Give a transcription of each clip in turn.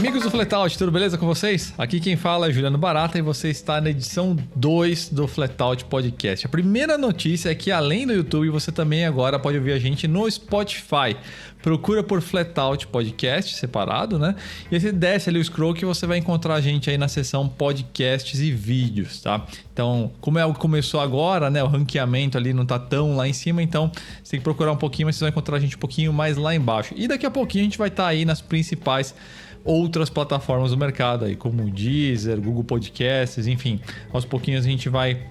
Amigos do Flatout, tudo beleza com vocês? Aqui quem fala é Juliano Barata e você está na edição 2 do Flatout Podcast. A primeira notícia é que além do YouTube, você também agora pode ouvir a gente no Spotify. Procura por Flatout Podcast, separado, né? E aí você desce ali o scroll que você vai encontrar a gente aí na seção podcasts e vídeos, tá? Então, como é algo que começou agora, né? O ranqueamento ali não tá tão lá em cima, então você tem que procurar um pouquinho, mas você vai encontrar a gente um pouquinho mais lá embaixo. E daqui a pouquinho a gente vai estar aí nas principais outras plataformas do mercado aí, como o Deezer, Google Podcasts, enfim. Aos pouquinhos a gente vai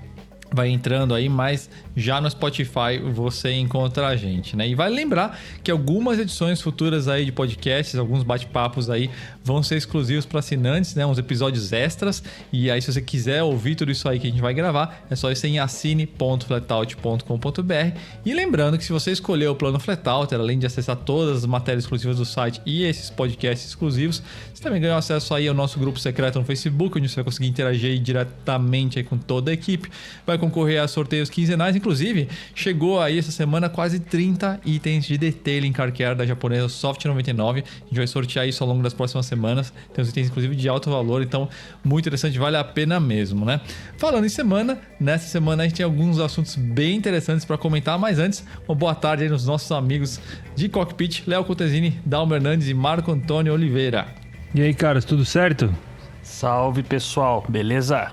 entrando aí, mas já no Spotify você encontra a gente, né? E vale lembrar que algumas edições futuras aí de podcasts, alguns bate-papos aí vão ser exclusivos para assinantes, né? Uns episódios extras. E aí, se você quiser ouvir tudo isso aí que a gente vai gravar, é só ir em assine.flatout.com.br. E lembrando que se você escolher o plano Flatout, além de acessar todas as matérias exclusivas do site e esses podcasts exclusivos, você também ganha acesso aí ao nosso grupo secreto no Facebook, onde você vai conseguir interagir aí diretamente aí com toda a equipe. Vai concorrer a sorteios quinzenais. Inclusive, chegou aí essa semana quase 30 itens de detailing car care da japonesa Soft 99. A gente vai sortear isso ao longo das próximas semanas. Tem uns itens, inclusive, de alto valor. Então, muito interessante, vale a pena mesmo, né? Falando em semana, nessa semana a gente tem alguns assuntos bem interessantes para comentar. Mas antes, uma boa tarde aí nos nossos amigos de Cockpit, Léo Contesini, Dalmo Hernandes e Marco Antônio Oliveira. E aí, caras, tudo certo? Salve, pessoal, beleza?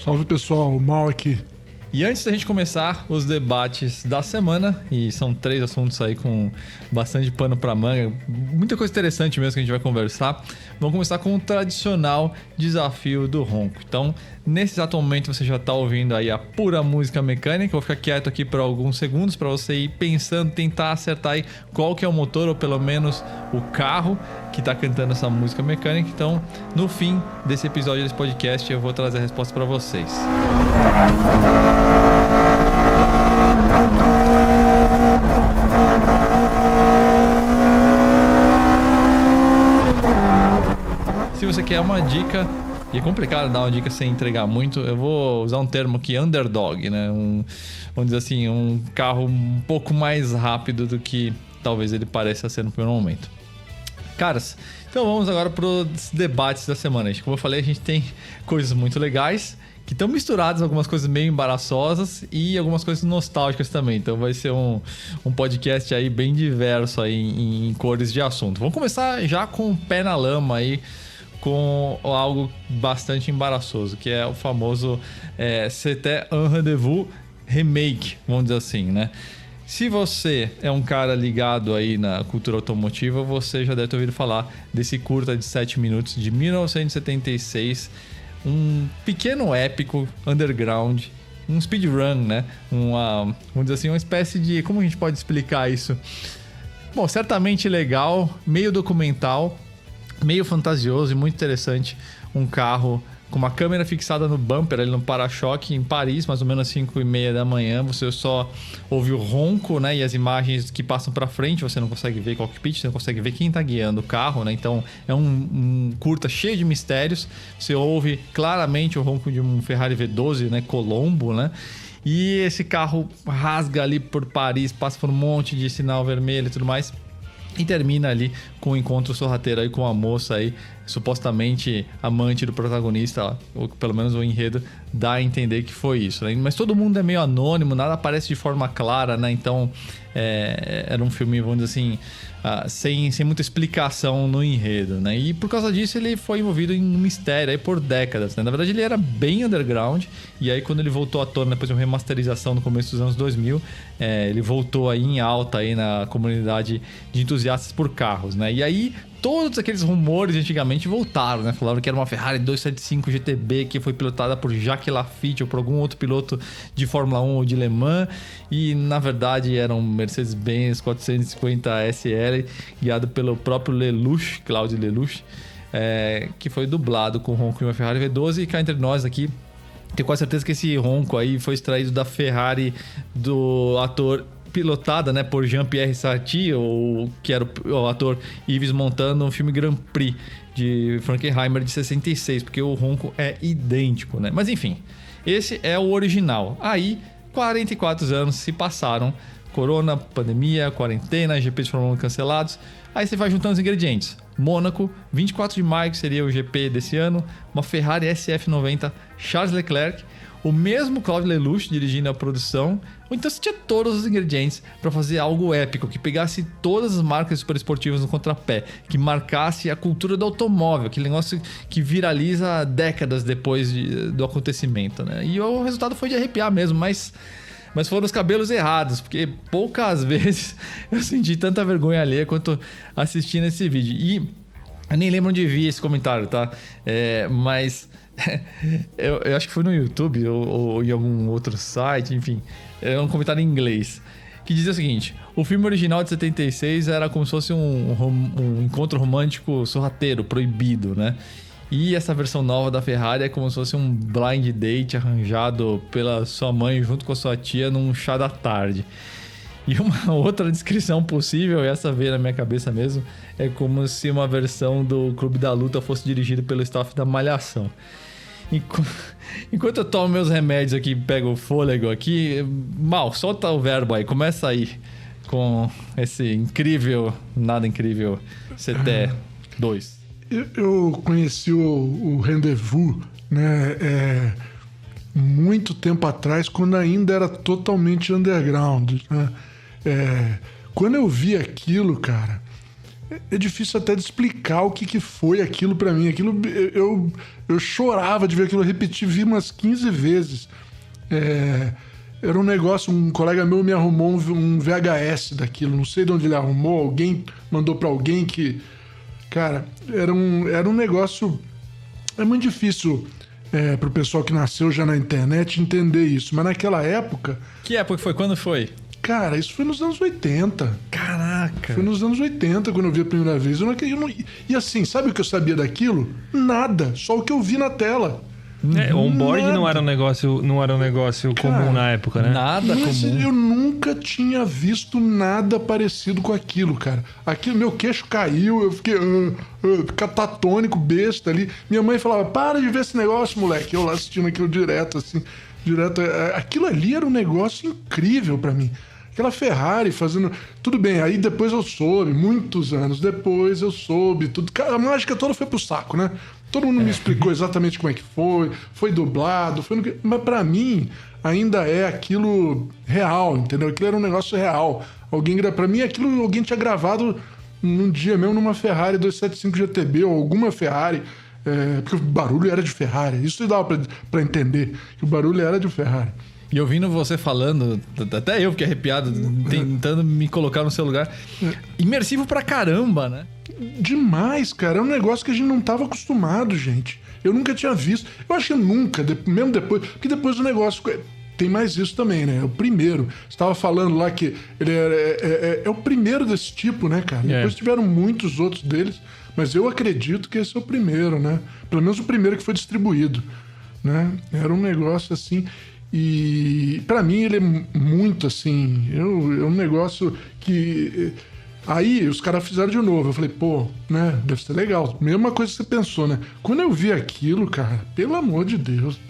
Salve, pessoal, o Mal aqui. E antes da gente começar os debates da semana, e são 3 assuntos aí com bastante pano pra manga, muita coisa interessante mesmo que a gente vai conversar, vamos começar com o tradicional desafio do ronco. Então, nesse exato momento você já tá ouvindo aí a pura música mecânica, eu vou ficar quieto aqui por alguns segundos para você ir pensando, tentar acertar aí qual que é o motor, ou pelo menos o carro que tá cantando essa música mecânica. Então, no fim desse episódio desse podcast, eu vou trazer a resposta para vocês. Se você quer uma dica, e é complicado dar uma dica sem entregar muito, eu vou usar um termo aqui, underdog, né? Vamos dizer assim, um carro um pouco mais rápido do que talvez ele pareça ser no primeiro momento. Caras, então vamos agora para os debates da semana. Como eu falei, a gente tem coisas muito legais que estão misturadas, algumas coisas meio embaraçosas e algumas coisas nostálgicas também. Então vai ser um podcast aí bem diverso aí em cores de assunto. Vamos começar já com o pé na lama aí, com algo bastante embaraçoso, que é o famoso C'était un rendez-vous remake, vamos dizer assim, né? Se você é um cara ligado aí na cultura automotiva, você já deve ter ouvido falar desse curta de 7 minutos de 1976, um pequeno épico underground, um speedrun, né? Vamos dizer assim, uma espécie de... Como a gente pode explicar isso? Bom, certamente legal, meio documental, meio fantasioso e muito interessante. Um carro com uma câmera fixada no bumper, ali no para-choque, em Paris, mais ou menos às 5h30 da manhã. Você só ouve o ronco, né? E as imagens que passam para frente, você não consegue ver cockpit, você não consegue ver quem está guiando o carro, né? Então é um curta cheio de mistérios. Você ouve claramente o ronco de um Ferrari V12, né? Colombo, né? E esse carro rasga ali por Paris, passa por um monte de sinal vermelho e tudo mais. E termina ali com um encontro sorrateiro aí com a moça aí, supostamente amante do protagonista, ou pelo menos o enredo dá a entender que foi isso, né? Mas todo mundo é meio anônimo, nada aparece de forma clara, né? Então era um filme, vamos dizer assim, sem muita explicação no enredo, né? E por causa disso ele foi envolvido em um mistério aí por décadas, né? Na verdade ele era bem underground, e aí quando ele voltou à tona depois de uma remasterização no começo dos anos 2000, ele voltou aí em alta aí na comunidade de entusiastas por carros, né? E aí todos aqueles rumores antigamente voltaram, né? Falaram que era uma Ferrari 275 GTB que foi pilotada por Jacques Lafitte ou por algum outro piloto de Fórmula 1 ou de Le Mans. E, na verdade, era um Mercedes-Benz 450 SL guiado pelo próprio Lelouch, Claude Lelouch, que foi dublado com o ronco de uma Ferrari V12. E cá entre nós aqui, tenho quase certeza que esse ronco aí foi extraído da Ferrari do ator pilotada, né, por Jean-Pierre Sarti, ou que era o ator Yves Montand no filme Grand Prix de Frankenheimer de 66, porque o ronco é idêntico, né? Mas enfim, esse é o original. Aí 44 anos se passaram Corona, pandemia, quarentena, GP de Fórmula 1 cancelados. Aí você vai juntando os ingredientes. Mônaco, 24 de maio, que seria o GP desse ano. Uma Ferrari SF90 Charles Leclerc. O mesmo Claude Lelouch dirigindo a produção. Então você tinha todos os ingredientes para fazer algo épico, que pegasse todas as marcas superesportivas no contrapé, que marcasse a cultura do automóvel, aquele negócio que viraliza décadas depois do acontecimento, né? E o resultado foi de arrepiar mesmo, mas foram os cabelos errados, porque poucas vezes eu senti tanta vergonha alheia quanto assistindo esse vídeo. E eu nem lembro onde vi esse comentário, tá? Mas eu acho que foi no YouTube ou em algum outro site, enfim. É um comentário em inglês que dizia o seguinte: o filme original de 76 era como se fosse um encontro romântico sorrateiro, proibido, né? E essa versão nova da Ferrari é como se fosse um blind date arranjado pela sua mãe junto com a sua tia num chá da tarde. E uma outra descrição possível, essa veio na minha cabeça mesmo, é como se uma versão do Clube da Luta fosse dirigida pelo staff da Malhação. Enquanto eu tomo meus remédios aqui, pego o fôlego aqui, Mal, solta o verbo aí, começa aí com esse incrível, nada incrível CT2. Eu conheci o Rendezvous, né, muito tempo atrás, quando ainda era totalmente underground, né? Quando eu vi aquilo, cara, é difícil até de explicar o que foi aquilo pra mim. Aquilo, eu chorava de ver aquilo, eu vi umas 15 vezes. Era um negócio, um colega meu me arrumou um VHS daquilo, não sei de onde ele arrumou, alguém mandou pra alguém que... Cara, era um negócio... É muito difícil pro pessoal que nasceu já na internet entender isso, mas naquela época... Que época foi? Quando foi? Cara, isso foi nos anos 80. Caraca! Foi nos anos 80 quando eu vi a primeira vez. E assim, sabe o que eu sabia daquilo? Nada, só o que eu vi na tela. O onboard não era um negócio comum na época, né? Nada comum. Eu nunca tinha visto nada parecido com aquilo, cara. Aquilo, meu queixo caiu, eu fiquei catatônico, besta ali. Minha mãe falava, para de ver esse negócio, moleque. Eu lá assistindo aquilo direto, assim. Aquilo ali era um negócio incrível pra mim. Aquela Ferrari fazendo... Tudo bem, aí depois eu soube, muitos anos depois eu soube, tudo. A mágica toda foi pro saco, né? Todo mundo me explicou exatamente como é que foi dublado, mas pra mim ainda é aquilo real, entendeu? Aquilo era um negócio real. Pra mim aquilo alguém tinha gravado num dia mesmo numa Ferrari 275 GTB ou alguma Ferrari, porque o barulho era de Ferrari. Isso dava pra entender, que o barulho era de Ferrari. E ouvindo você falando, até eu fiquei arrepiado, tentando me colocar no seu lugar. Imersivo pra caramba, né? Demais, cara. É um negócio que a gente não tava acostumado, gente. Eu nunca tinha visto. Eu acho que nunca, mesmo depois... Porque depois o negócio... Tem mais isso também, né? É o primeiro. Você tava falando lá que ele é o primeiro desse tipo, né, cara? Depois tiveram muitos outros deles, mas eu acredito que esse é o primeiro, né? Pelo menos o primeiro que foi distribuído, né? Era um negócio assim... E pra mim ele é muito assim, é um negócio que... Aí os caras fizeram de novo, eu falei, pô, né, deve ser legal. Mesma coisa que você pensou, né? Quando eu vi aquilo, cara, pelo amor de Deus,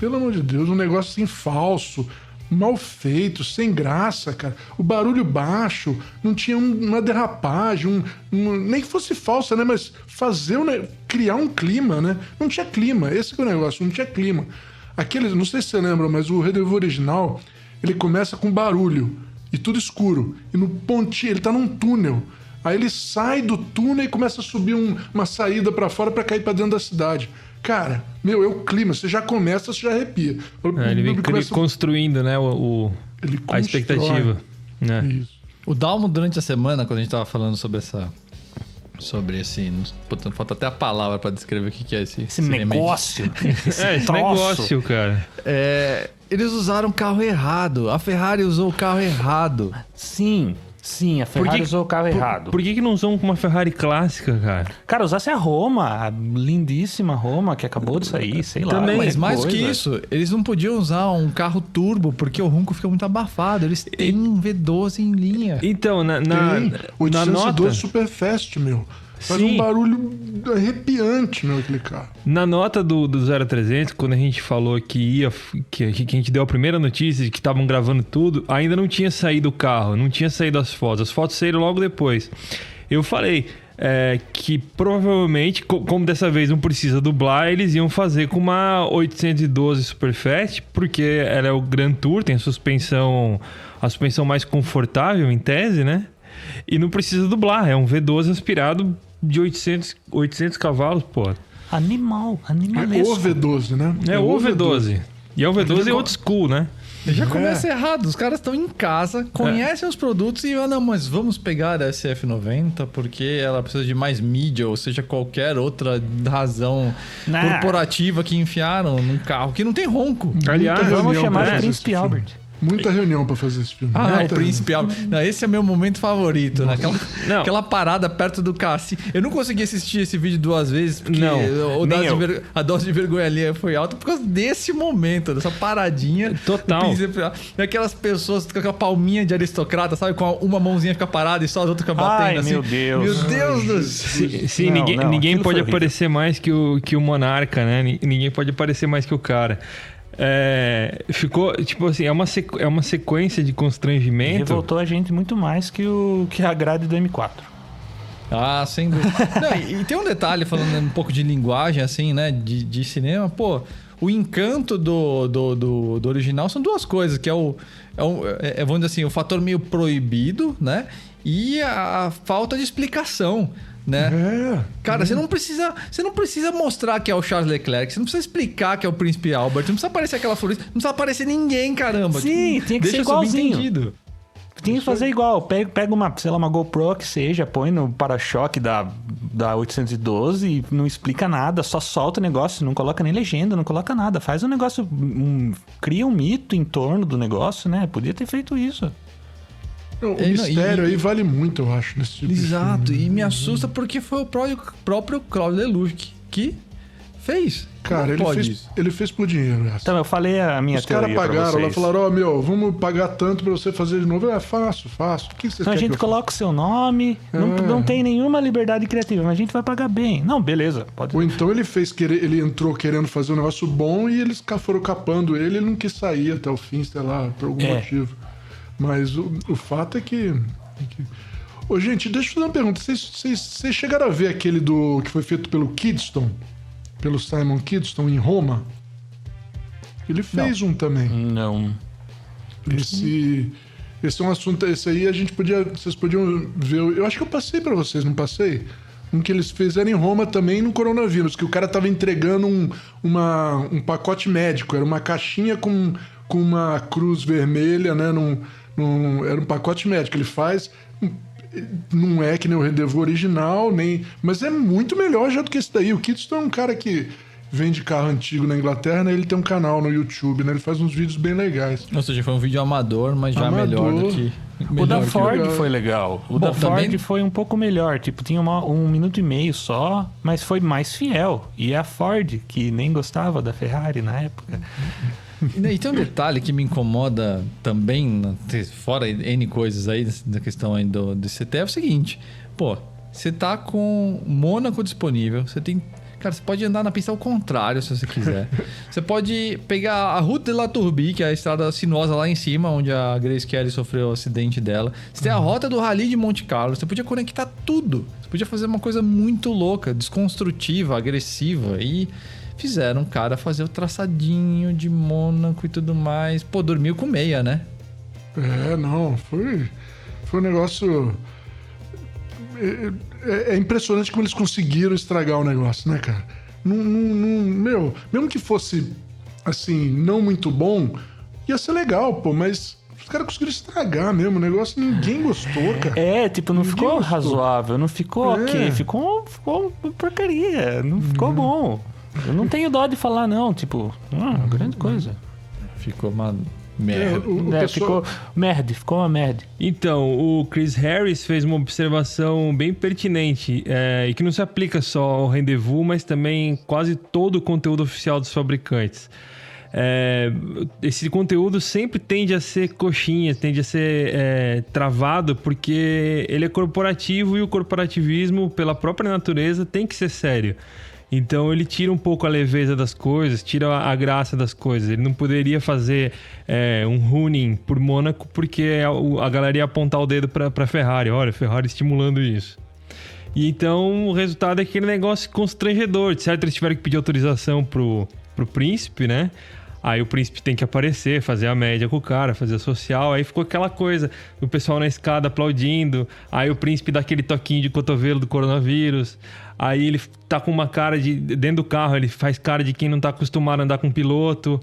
um negócio assim falso, mal feito, sem graça, cara. O barulho baixo, não tinha uma derrapagem, nem que fosse falsa, né? Mas criar um clima, né? Não tinha clima, esse que é o negócio, não tinha clima. Não sei se você lembra, mas o Rendezvous original, ele começa com barulho e tudo escuro. E no pontinho, ele tá num túnel. Aí ele sai do túnel e começa a subir uma saída pra fora pra cair pra dentro da cidade. Cara, é o clima. Você já começa, você já arrepia. Ele vem construindo, né, a expectativa. Né? Isso. O Dalmo, durante a semana, quando a gente tava falando sobre esse... Puta, falta até a palavra pra descrever o que é esse negócio. Esse negócio, cara. Eles usaram o carro errado. A Ferrari usou o carro errado. Sim, a Ferrari usou o carro errado. Por que não usam uma Ferrari clássica, cara? Cara, usasse a Roma, a lindíssima Roma, que acabou de sair, sei lá. Também, mas mais do que isso, eles não podiam usar um carro turbo, porque o ronco fica muito abafado. Eles têm um V12 em linha. Então, na 812 nota... Superfast, meu. Faz Sim. um barulho arrepiante, meu, aquele carro. Na nota do 0300, quando a gente falou que a gente deu a primeira notícia de que estavam gravando tudo, ainda não tinha saído o carro, não tinha saído as fotos saíram logo depois. Eu falei que provavelmente, como dessa vez não precisa dublar, eles iam fazer com uma 812 Superfast, porque ela é o Grand Tour, tem a suspensão mais confortável em tese, né? E não precisa dublar, é um V12 aspirado de 800 cavalos, pô. Animal, É animalesco. o V12, né? É o V12. E é o V12 old school, né? Já começa errado. Os caras estão em casa, conhecem os produtos e não, mas vamos pegar a SF90 porque ela precisa de mais mídia, ou seja, qualquer outra razão corporativa que enfiaram num carro que não tem ronco. Aliás, Muita Vamos reunião chamar pra de fazer Príncipe esse filme. Albert. Muita reunião pra fazer esse filme. Ah, Muita o Príncipe Albert. Não, esse é meu momento favorito, né? Não. Aquela parada perto do Cassi. Eu não consegui assistir esse vídeo 2 vezes, porque Não, a dose de vergonha ali foi alta por causa desse momento, dessa paradinha. Total. do Príncipe Albert. E aquelas pessoas com aquela palminha de aristocrata, sabe? Com uma mãozinha fica parada e só as outras ficam batendo Ai, assim. meu Deus. Meu Deus do céu. Sim, Não, ninguém aquilo pode foi horrível. aparecer mais que o monarca, né? Ninguém pode aparecer mais que o cara. Ficou, tipo assim, é uma sequência de constrangimento. Revoltou a gente muito mais que a grade do M4. Ah, sem dúvida. Não, e tem um detalhe, falando um pouco de linguagem, assim, né? De cinema, pô. O encanto do original são duas coisas, que vamos dizer assim, o fator meio proibido, né? E a falta de explicação, né? Cara, você não precisa mostrar que é o Charles Leclerc, você não precisa explicar que é o Príncipe Albert, não precisa aparecer aquela floresta, não precisa aparecer ninguém, caramba. Sim, tinha que ser igualzinho. subentendido. Tinha que fazer igual. Pega uma GoPro que seja, põe no para-choque da 812 e não explica nada, só solta o negócio, não coloca nem legenda, não coloca nada. Faz um negócio, cria um mito em torno do negócio, né? Podia ter feito isso. O mistério aí vale muito, eu acho, nesse tipo Exato, de filme. e me assusta porque foi o próprio Claudio Lelouch que fez. Cara, Não pode isso. ele fez por dinheiro. Essa. Então, eu falei a minha Os caras teoria pra pagaram lá, vocês. falaram, vamos pagar tanto pra você fazer de novo. Faço. O que vocês Então a querem gente que eu coloca o seu nome, não tem nenhuma liberdade criativa, mas a gente vai pagar bem. Não, beleza, pode. Ou então ele entrou querendo fazer um negócio bom e eles foram capando ele não quis sair até o fim, sei lá, por algum motivo. Mas o fato é que... Ô, gente, deixa eu fazer uma pergunta. Vocês chegaram a ver aquele que foi feito pelo Kidston? Pelo Simon Kidston em Roma? Ele fez um também. Não. Esse é um assunto... Esse aí vocês podiam ver... Eu acho que eu passei pra vocês, não passei? Um que eles fizeram em Roma também no coronavírus, que o cara tava entregando um pacote médico. Era uma caixinha com uma cruz vermelha, né? Era um pacote médico. Ele faz... Não é que nem o Rendezvous original, mas é muito melhor já do que esse daí. O Kidston é um cara que vende carro antigo na Inglaterra, né? Ele tem um canal no YouTube, né? Ele faz uns vídeos bem legais. Ou seja, foi um vídeo amador, mas já melhor do que... O da Ford legal. foi legal. O Bom, da Ford também- foi um pouco melhor. Tipo, tinha 1 minuto e meio só, mas foi mais fiel. E a Ford, que nem gostava da Ferrari na época. E tem um detalhe que me incomoda também, fora N coisas aí, da questão aí do CT, é o seguinte. Pô, você tá com Mônaco disponível, você tem... Cara, você pode andar na pista ao contrário, se você quiser. Você pode pegar a Route de la Tourbie, que é a estrada sinuosa lá em cima, onde a Grace Kelly sofreu o acidente dela. Você tem a rota do Rally de Monte Carlo. Você podia conectar tudo. Você podia fazer uma coisa muito louca, desconstrutiva, agressiva. E fizeram o cara fazer o traçadinho de Mônaco e tudo mais. Pô, dormiu com meia, né? Não, foi um negócio... É impressionante como eles conseguiram estragar o negócio, né, cara? Meu, mesmo que fosse, assim, não muito bom, ia ser legal, pô, mas os caras conseguiram estragar mesmo o negócio, ninguém gostou, cara. Tipo, não Ninguém ficou gostou. razoável, não ficou ok, ficou porcaria, não ficou bom. Eu não tenho dó de falar, não, tipo, grande coisa. Ficou uma merda. Ficou uma merda. Então, o Chris Harris fez uma observação bem pertinente e que não se aplica só ao Rendezvous, mas também quase todo o conteúdo oficial dos fabricantes. esse conteúdo sempre tende a ser coxinha, tende a ser travado, porque ele é corporativo e o corporativismo, pela própria natureza, tem que ser sério. Então ele tira um pouco a leveza das coisas, tira a graça das coisas. Ele não poderia fazer um running por Mônaco porque a galera ia apontar o dedo para Ferrari. Olha, Ferrari estimulando isso. E então o resultado é aquele negócio constrangedor. De certo, eles tiveram que pedir autorização pro príncipe, né? Aí o príncipe tem que aparecer, fazer a média com o cara, fazer a social. Aí ficou aquela coisa, o pessoal na escada aplaudindo. Aí o príncipe dá aquele toquinho de cotovelo do coronavírus. Aí ele tá com uma cara de... Dentro do carro, ele faz cara de quem não tá acostumado a andar com piloto.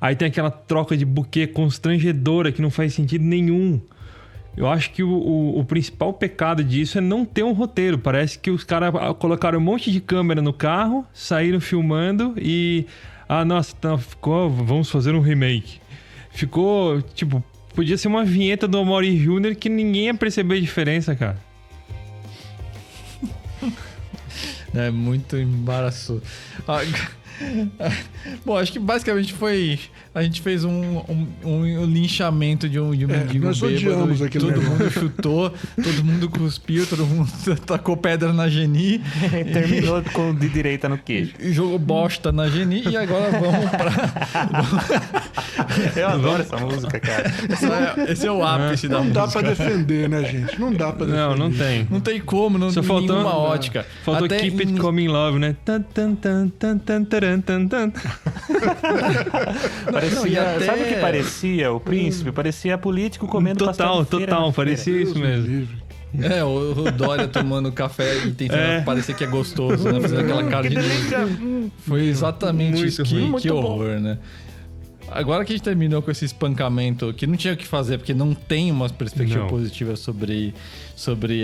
Aí tem aquela troca de buquê constrangedora que não faz sentido nenhum. Eu acho que o principal pecado disso é não ter um roteiro. Parece que os caras colocaram um monte de câmera no carro, saíram filmando e... nossa, ficou... Vamos fazer um remake. Ficou, tipo... Podia ser uma vinheta do Amaury Jr. que ninguém ia perceber a diferença, cara. É muito embaraçoso. Bom, acho que basicamente foi... A gente fez um linchamento de um mendigo nós bêbado. odiamos aquele Todo negócio. mundo chutou, todo mundo cuspiu, todo mundo tacou pedra na Geni. Terminou com de direita no queijo. E jogou bosta na Geni. E agora vamos pra... Eu adoro essa música, cara. Esse é o ápice da Não música. dá pra defender, né, gente? Não dá pra defender. Não tem. Não tem como, não Só tem faltou nenhuma ótica. Faltou Até Keep It Coming Love, né? Tan, tan, tan, tan, tan, taran, tan, tan. Parecia, e até- Sabe o que parecia? O príncipe? Parecia político comendo pastel de feira Total, na parecia feira. isso mesmo. Livre. O Dória tomando café e tentando parecer que é gostoso, né? Fazendo aquela cara de... Foi exatamente Muito isso. ruim. Que horror, né? Agora que a gente terminou com esse espancamento, que não tinha o que fazer, porque não tem uma perspectiva Não. positiva sobre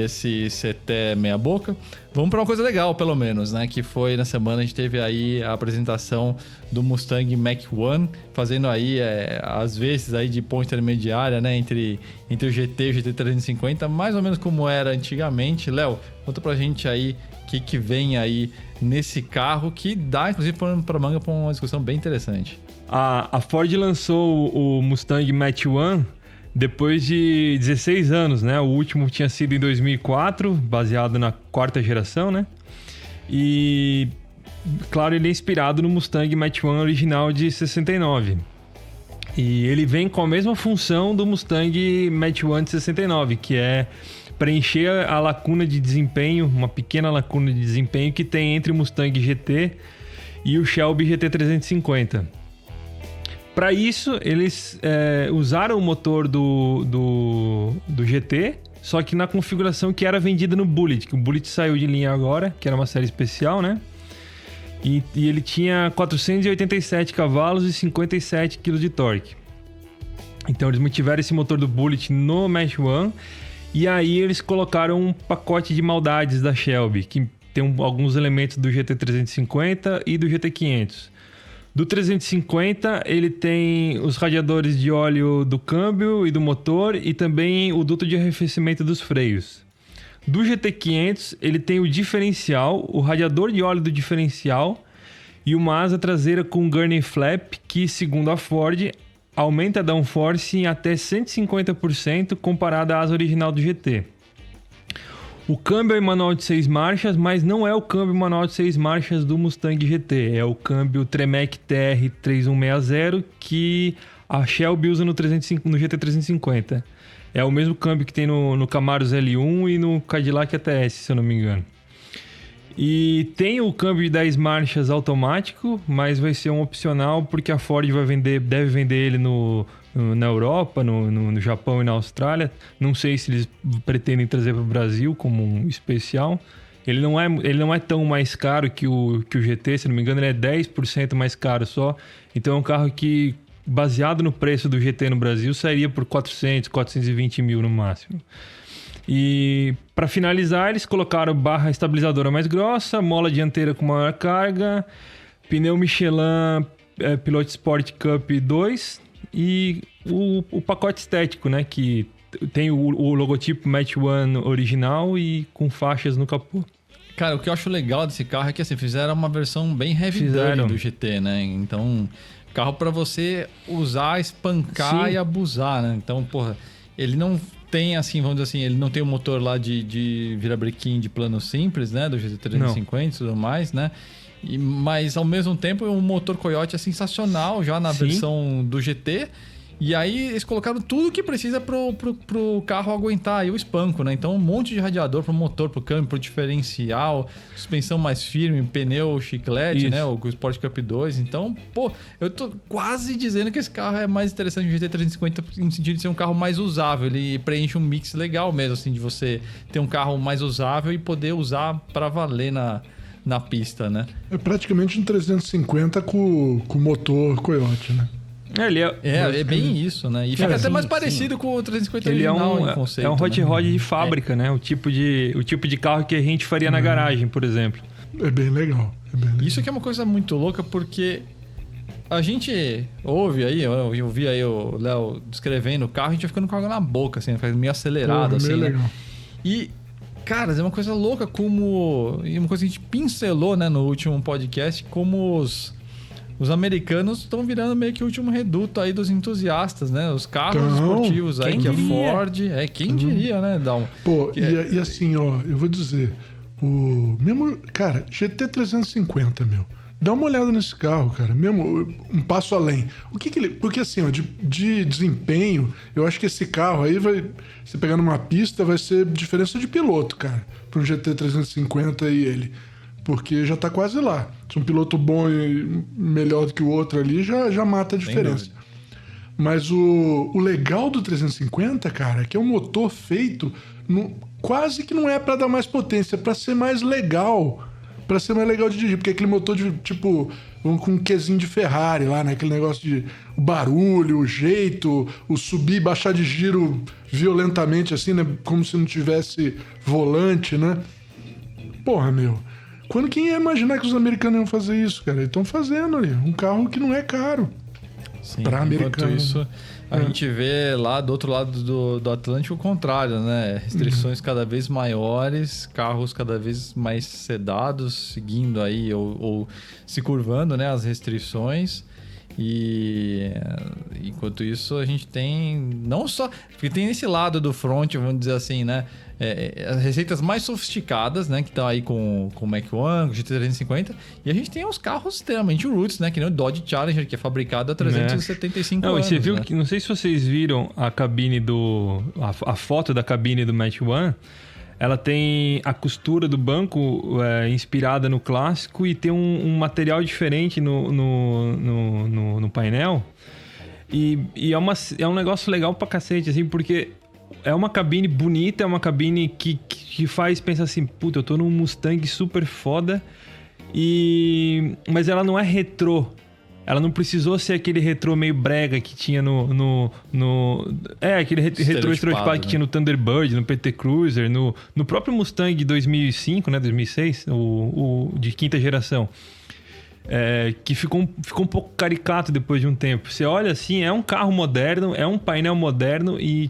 esse CT meia boca, vamos para uma coisa legal, pelo menos, né? Que foi na semana a gente teve aí a apresentação do Mustang Mach-1, fazendo aí, às vezes, aí de ponte intermediária, né? Entre o GT e o GT 350, mais ou menos como era antigamente. Léo, conta pra gente aí o que vem aí nesse carro, que dá, inclusive, para manga para uma discussão bem interessante. A Ford lançou o Mustang Mach-1 depois de 16 anos, né? O último tinha sido em 2004, baseado na 4ª geração, né? E, claro, ele é inspirado no Mustang Mach-1 original de 69. E ele vem com a mesma função do Mustang Mach-1 de 69, que é preencher a lacuna de desempenho, uma pequena lacuna de desempenho que tem entre o Mustang GT e o Shelby GT 350. Para isso, eles usaram o motor do GT, só que na configuração que era vendida no Bullitt, que o Bullitt saiu de linha agora, que era uma série especial, né? E ele tinha 487 cavalos e 57 kg de torque. Então eles mantiveram esse motor do Bullitt no Mach-1, e aí eles colocaram um pacote de maldades da Shelby, que tem alguns elementos do GT 350 e do GT 500. Do 350, ele tem os radiadores de óleo do câmbio e do motor e também o duto de arrefecimento dos freios. Do GT500, ele tem o diferencial, o radiador de óleo do diferencial e uma asa traseira com gurney flap que, segundo a Ford, aumenta a downforce em até 150% comparado à asa original do GT. O câmbio é manual de 6 marchas, mas não é o câmbio manual de 6 marchas do Mustang GT. É o câmbio Tremec TR3160 que a Shelby usa no GT 350. É o mesmo câmbio que tem no Camaro L1 e no Cadillac ATS, se eu não me engano. E tem o câmbio de 10 marchas automático, mas vai ser um opcional porque a Ford deve vender ele na Europa, no Japão e na Austrália. Não sei se eles pretendem trazer para o Brasil como um especial. Ele não é tão mais caro que o GT, se não me engano, ele é 10% mais caro só. Então é um carro que, baseado no preço do GT no Brasil, sairia por 420 mil no máximo. E para finalizar, eles colocaram barra estabilizadora mais grossa, mola dianteira com maior carga, pneu Michelin Pilot Sport Cup 2 e o pacote estético, né? Que tem o logotipo Mach-1 original e com faixas no capô. Cara, o que eu acho legal desse carro é que assim, fizeram uma versão bem heavy duty do GT, né? Então, carro para você usar, espancar Sim. e abusar, né? Então, porra, ele não tem assim, vamos dizer assim, ele não tem o motor lá de virabrequim de plano simples, né? Do GT350 e tudo mais, né? Mas ao mesmo tempo o motor Coyote é sensacional já na Sim. versão do GT. E aí eles colocaram tudo que precisa pro carro aguentar aí o espanco, né? Então um monte de radiador pro motor, pro câmbio, pro diferencial, suspensão mais firme, pneu chiclete, Isso. né? O Sport Cup 2. Então, pô, eu tô quase dizendo que esse carro é mais interessante que o GT350 no sentido de ser um carro mais usável. Ele preenche um mix legal mesmo, assim, de você ter um carro mais usável e poder usar pra valer na pista, né? É praticamente um 350 com motor Coyote, né? Ele É bem isso, né? E fica até sim, mais sim. parecido com o 350 Ele original em conceito. é um hot né? rod de fábrica, né? O tipo de carro que a gente faria na garagem, por exemplo. É bem legal. Isso que é uma coisa muito louca, porque a gente ouve aí, eu vi aí o Léo descrevendo o carro, a gente vai ficando com água na boca, assim, faz meio acelerado, assim, meio né? legal. E, cara, é uma coisa louca como... E uma coisa que a gente pincelou, né, no último podcast, como os americanos estão virando meio que o último reduto aí dos entusiastas, né? Os carros Então, esportivos aí, quem que diria? a Ford... quem diria, né, Dal? Pô, e assim, ó, eu vou dizer, o mesmo, cara, GT350, meu, dá uma olhada nesse carro, cara, mesmo um passo além. O que ele, porque assim, ó, de desempenho, eu acho que esse carro aí vai, você pegar numa pista, vai ser diferença de piloto, cara, para um GT350 e ele. Porque já tá quase lá. Se um piloto bom e melhor do que o outro ali, já mata a diferença. dúvida. Mas o legal do 350, cara, é que é um motor feito quase que não é pra dar mais potência, é pra ser mais legal. Pra ser mais legal de dirigir. Porque é aquele motor de, tipo, com um quesinho de Ferrari lá, né? Aquele negócio de o barulho, o jeito, o subir e baixar de giro violentamente, assim, né? Como se não tivesse volante, né? Porra, meu. Quem ia imaginar que os americanos iam fazer isso, cara? Eles estão fazendo ali. Um carro que não é caro. Sim, Pra enquanto americano. isso, a gente vê lá do outro lado do Atlântico o contrário, né? Restrições cada vez maiores, carros cada vez mais sedados, seguindo aí ou se curvando, né? As restrições. E enquanto isso a gente tem não só... Porque tem esse lado do front, vamos dizer assim, né? As receitas mais sofisticadas, né? Que estão aí com o Mach 1, com o GT350. E a gente tem os carros extremamente roots, né? Que nem o Dodge Challenger, que é fabricado há 375 Não, anos. e você viu né? que... Não sei se vocês viram a cabine a foto da cabine do Mach 1. Ela tem a costura do banco inspirada no clássico e tem um material diferente no painel. E é um negócio legal pra cacete, assim, porque é uma cabine bonita, é uma cabine que faz pensar assim, puta, eu tô num Mustang super foda, mas ela não é retrô. Ela não precisou ser aquele retrô meio brega que tinha aquele retrô estereotipado que tinha no Thunderbird, no PT Cruiser, no próprio Mustang 2005, né, 2006, o de quinta geração. Que ficou um pouco caricato depois de um tempo. Você olha assim, é um carro moderno, é um painel moderno e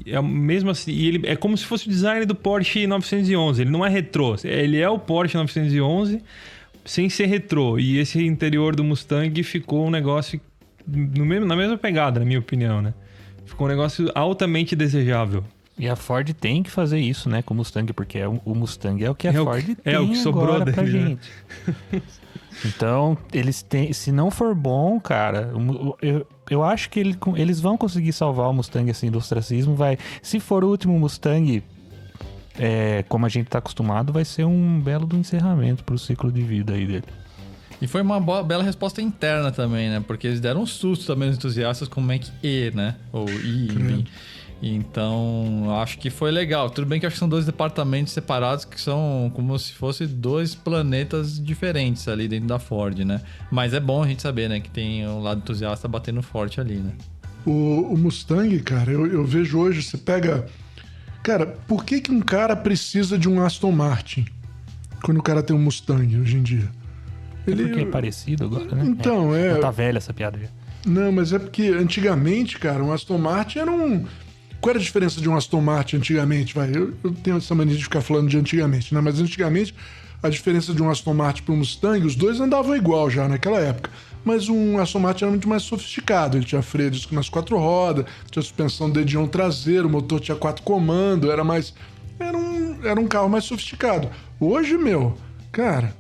é mesmo assim, e ele é como se fosse o design do Porsche 911. Ele não é retrô, ele é o Porsche 911 sem ser retrô. E esse interior do Mustang ficou um negócio na mesma pegada, na minha opinião, né? Ficou um negócio altamente desejável. E a Ford tem que fazer isso, né, com o Mustang, porque o Mustang é o que a Ford tem o que sobrou agora pra dele, né? gente. Então, eles têm, se não for bom, cara, eu acho que eles vão conseguir salvar o Mustang assim do ostracismo, se for o último Mustang, como a gente tá acostumado, vai ser um belo do encerramento pro ciclo de vida aí dele. E foi uma bela resposta interna também, né? Porque eles deram um susto também os entusiastas com o Mach E, né? Ou I, enfim. Então, acho que foi legal. Tudo bem que acho que são dois departamentos separados que são como se fossem dois planetas diferentes ali dentro da Ford, né? Mas é bom a gente saber, né? Que tem um lado entusiasta batendo forte ali, né? O Mustang, cara, eu vejo hoje, você pega... Cara, por que um cara precisa de um Aston Martin quando o cara tem um Mustang hoje em dia? Porque é parecido agora, né? Então, Já tá velha essa piada já. Não, mas é porque antigamente, cara, um Aston Martin era um... Qual era a diferença de um Aston Martin antigamente? Eu tenho essa mania de ficar falando de antigamente, né? Mas antigamente, a diferença de um Aston Martin para um Mustang, os dois andavam igual já naquela época. mas um Aston Martin era muito mais sofisticado. Ele tinha freio nas 4 rodas, tinha suspensão dedilhão traseiro, o motor tinha 4 comandos, era um carro mais sofisticado. Hoje, cara,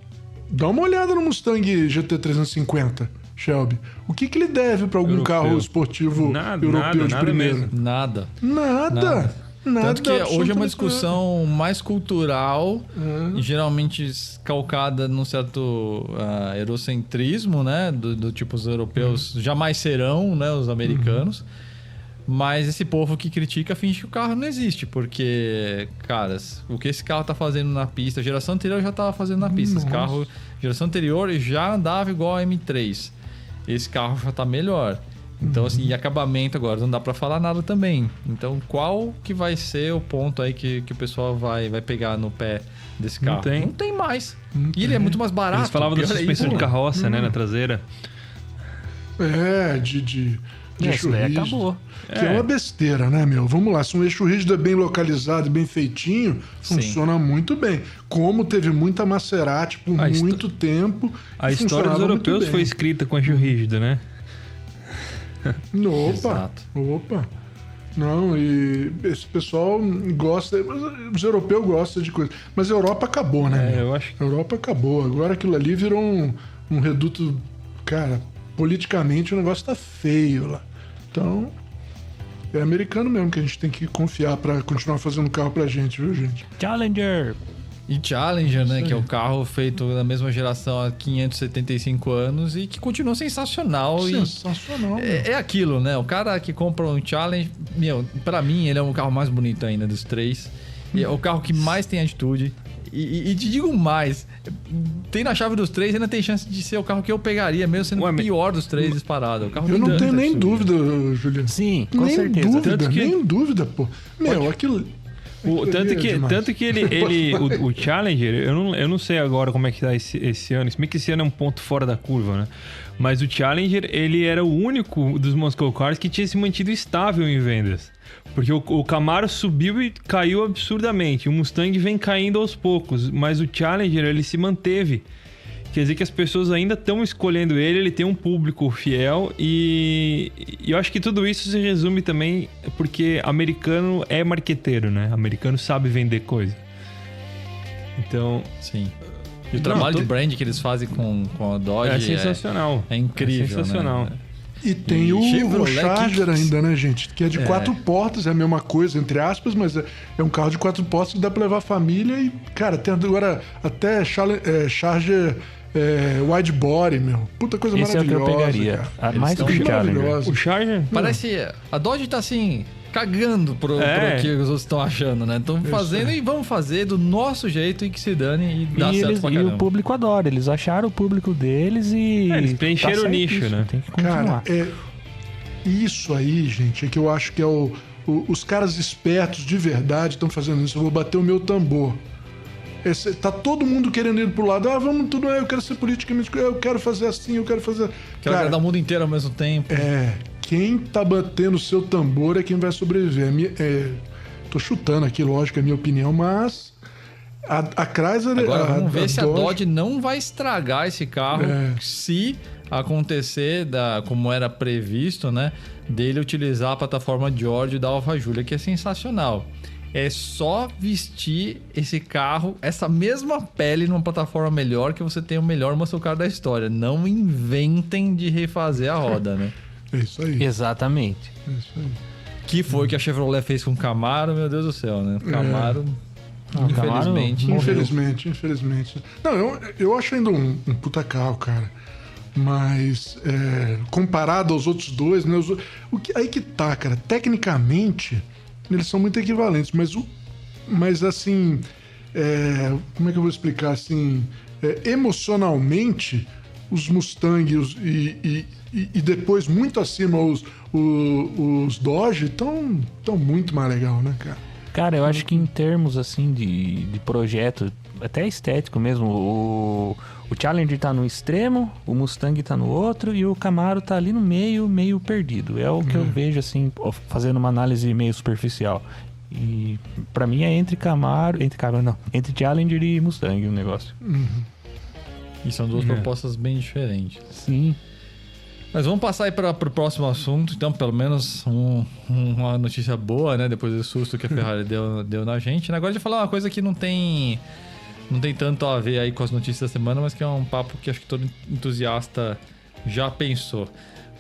dá uma olhada no Mustang GT 350, Shelby. O que ele deve para algum carro esportivo europeu de primeira? Mesmo. Nada. Nada. Tanto que hoje é uma discussão mais cultural e geralmente calcada num certo eurocentrismo, né? Do tipo, os europeus jamais serão, né? Os americanos. Mas esse povo que critica finge que o carro não existe, porque, caras, o que esse carro tá fazendo na pista, a geração anterior já tava fazendo na pista. Esse carro, geração anterior, já andava igual a M3. Esse carro já tá melhor. Então, assim, e acabamento agora, não dá pra falar nada também. Então, qual que vai ser o ponto aí que o pessoal vai pegar no pé desse carro? Não tem mais. E ele é muito mais barato. Eles falavam da suspensão de carroça, né, na traseira. De eixo daí rígido. acabou. Que é uma besteira, né, Vamos lá, se um eixo rígido é bem localizado e bem feitinho, funciona muito bem. Como teve muita Maserati por muito tempo. A história dos europeus foi escrita com eixo rígido, né? Opa. Não, e esse pessoal gosta... Os europeus gostam de coisa. Mas a Europa acabou, né? Eu acho que... A Europa acabou. Agora aquilo ali virou um reduto... Cara, politicamente o negócio tá feio lá. Então, é americano mesmo que a gente tem que confiar pra continuar fazendo carro pra gente, viu, gente? Challenger! E Challenger, né? Que é o carro feito da mesma geração há 575 anos e que continua sensacional. Sensacional. É aquilo, né? O cara que compra um Challenger, pra mim, ele é o carro mais bonito ainda dos três. E é o carro que mais tem atitude. E te digo mais, tem na chave dos três, ainda tem chance de ser o carro que eu pegaria, mesmo sendo o pior dos três disparado. O carro eu não tenho nem dúvida, Juliano. Sim, com certeza. Nem dúvida, pô. Aquilo... Tanto que o Challenger, eu não sei agora como é que tá esse ano. Se bem que esse ano é um ponto fora da curva, né? Mas o Challenger, ele era o único dos Muscle Cars que tinha se mantido estável em vendas. Porque o Camaro subiu e caiu absurdamente. O Mustang vem caindo aos poucos, mas o Challenger, ele se manteve. Quer dizer que as pessoas ainda estão escolhendo ele tem um público fiel e eu acho que tudo isso se resume também porque americano é marqueteiro, né? Americano sabe vender coisa. Então... Sim. E o trabalho de brand que eles fazem com a Dodge é sensacional. É incrível, sensacional. Né? E tem o Charger ainda, né, gente? Que é de 4 portas, é a mesma coisa, entre aspas, mas é um carro de 4 portas que dá pra levar a família e, cara, tem agora até Charger wide body, Puta coisa esse maravilhosa. Esse é o que eu pegaria. Mais do que o Charger. Parece... A Dodge tá assim... cagando pro que os outros estão achando, né? Estão fazendo e vamos fazer do nosso jeito e que se dane e dá certo pra caramba. E o público adora. Eles acharam o público deles e... eles preencheram o nicho, né? Tem que continuar. Cara, isso aí, gente, é que eu acho que é os caras espertos de verdade estão fazendo isso. Eu vou bater o meu tambor. Tá todo mundo querendo ir pro lado. Vamos tudo, eu quero ser politicamente... Eu quero fazer assim, eu quero fazer... Quero agradar o mundo inteiro ao mesmo tempo. Quem tá batendo o seu tambor é quem vai sobreviver. Tô chutando aqui, lógico, é a minha opinião, mas a Chrysler... Agora vamos ver se a Dodge não vai estragar esse carro se acontecer, como era previsto, né? Dele utilizar a plataforma George da Alfa Giulia, que é sensacional. É só vestir esse carro, essa mesma pele numa plataforma melhor que você tem o melhor muscle car da história. Não inventem de refazer a roda, né? É isso aí. Exatamente. É isso aí. Que foi o que a Chevrolet fez com o Camaro, meu Deus do céu, né? Camaro, infelizmente. Não, eu acho ainda um puta carro, cara. Mas comparado aos outros dois, né? Aí que tá, cara. Tecnicamente, eles são muito equivalentes, mas assim... como é que eu vou explicar? Assim, emocionalmente, os Mustang e depois, muito acima, os Dodge estão muito mais legal, né, cara? Cara, eu acho que em termos, assim, de projeto, até estético mesmo, o Challenger tá no extremo, o Mustang tá no outro e o Camaro tá ali no meio perdido. É o que eu vejo, assim, fazendo uma análise meio superficial. E pra mim é entre Challenger e Mustang o negócio. E são duas propostas bem diferentes. Sim. Mas vamos passar aí para o próximo assunto. Então, pelo menos uma notícia boa, né? Depois do susto que a Ferrari deu na gente. Agora de falar uma coisa que não tem tanto a ver aí com as notícias da semana, mas que é um papo que acho que todo entusiasta já pensou.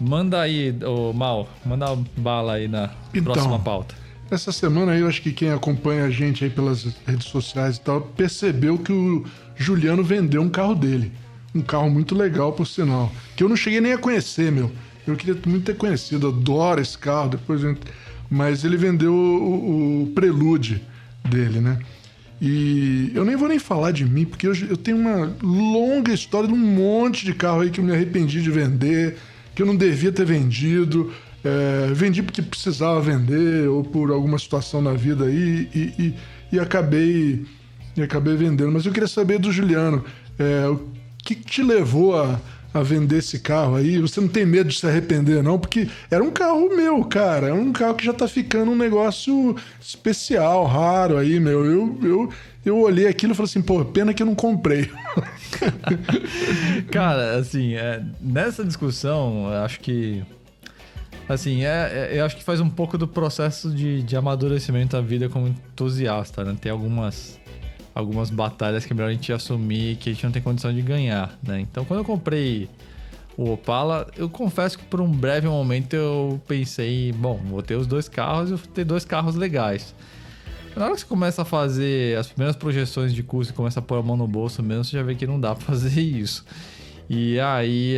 Manda aí, Mal, manda bala aí na próxima pauta. Essa semana aí, eu acho que quem acompanha a gente aí pelas redes sociais e tal, percebeu que o Juliano vendeu um carro dele. Um carro muito legal, por sinal. Que eu não cheguei nem a conhecer, meu. Eu queria muito ter conhecido, adoro esse carro. Mas ele vendeu o Prelude dele, né? E eu nem vou nem falar de mim, porque eu tenho uma longa história de um monte de carro aí que eu me arrependi de vender, que eu não devia ter vendido. Vendi porque precisava vender, ou por alguma situação na vida aí, e acabei vendendo. Mas eu queria saber do Juliano, o que te levou a vender esse carro aí? Você não tem medo de se arrepender, não? Porque era um carro meu, cara. É um carro que já tá ficando um negócio especial, raro aí, meu. Eu olhei aquilo e falei assim, pô, pena que eu não comprei. Cara, assim, nessa discussão, eu acho que... Assim, eu acho que faz um pouco do processo de amadurecimento da vida como entusiasta, né? Tem algumas batalhas que é melhor a gente assumir que a gente não tem condição de ganhar, né? Então, quando eu comprei o Opala, eu confesso que por um breve momento eu pensei, bom, vou ter os dois carros e vou ter dois carros legais. Na hora que você começa a fazer as primeiras projeções de custo e começa a pôr a mão no bolso mesmo, você já vê que não dá pra fazer isso. E aí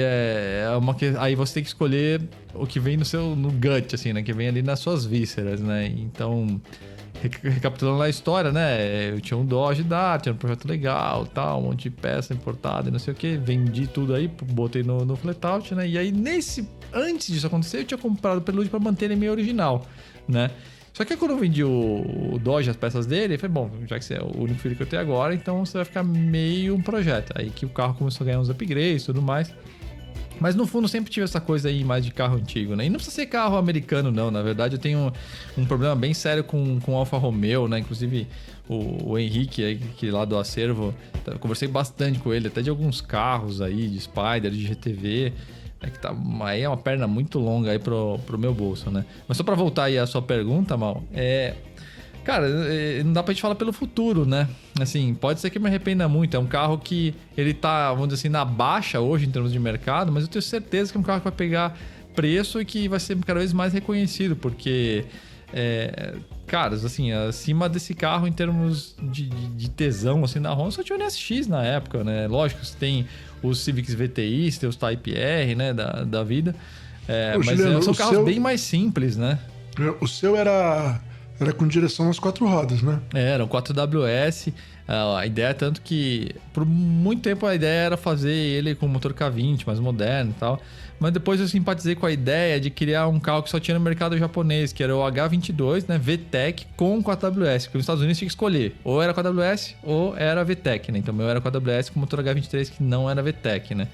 aí você tem que escolher o que vem no gut, assim, né? Que vem ali nas suas vísceras, né? Então, recapitulando a história, né? Eu tinha um Dodge Dart, tinha um projeto legal, tal, um monte de peça importada e não sei o que. Vendi tudo aí, botei no flatout, né? E aí, antes disso acontecer, eu tinha comprado o Prelude para manter ele meio original, né? Só que quando eu vendi o Dodge, as peças dele, eu falei, bom, já que você é o único filho que eu tenho agora, então você vai ficar meio um projeto. Aí que o carro começou a ganhar uns upgrades e tudo mais. Mas no fundo sempre tive essa coisa aí mais de carro antigo, né? E não precisa ser carro americano, não. Na verdade, eu tenho um problema bem sério com o Alfa Romeo, né? Inclusive o Henrique, aí, que lá do acervo, eu conversei bastante com ele, até de alguns carros aí, de Spider, de GTV... que tá aí é uma perna muito longa aí pro meu bolso, né? Mas só pra voltar aí à sua pergunta, Mal, cara, não dá pra gente falar pelo futuro, né? Assim, pode ser que eu me arrependa muito. É um carro que ele tá, vamos dizer assim, na baixa hoje em termos de mercado, mas eu tenho certeza que é um carro que vai pegar preço e que vai ser cada vez mais reconhecido, porque... cara, assim, acima desse carro em termos de tesão, assim, na Honda, só tinha o NSX na época, né? Lógico, você tem os Civics VTI, tem os Type R, né, da vida. Mas Juliano, são carros bem mais simples, né? O seu era com direção nas 4 rodas, né? Era um 4WS. A ideia é tanto que, por muito tempo, a ideia era fazer ele com motor K20, mais moderno e tal. Mas depois eu simpatizei com a ideia de criar um carro que só tinha no mercado japonês, que era o H22, né? VTEC com 4WS. Porque nos Estados Unidos tinha que escolher. Ou era 4WS ou era VTEC, né? Então o meu era 4WS com motor H23, que não era VTEC, né?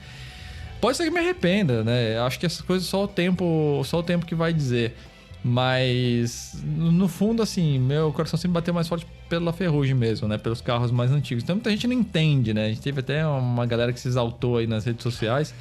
Pode ser que me arrependa, né? Acho que essas coisas só o tempo que vai dizer. Mas, no fundo, assim, meu coração sempre bateu mais forte pela ferrugem mesmo, né? Pelos carros mais antigos. Então, muita gente não entende, né? A gente teve até uma galera que se exaltou aí nas redes sociais.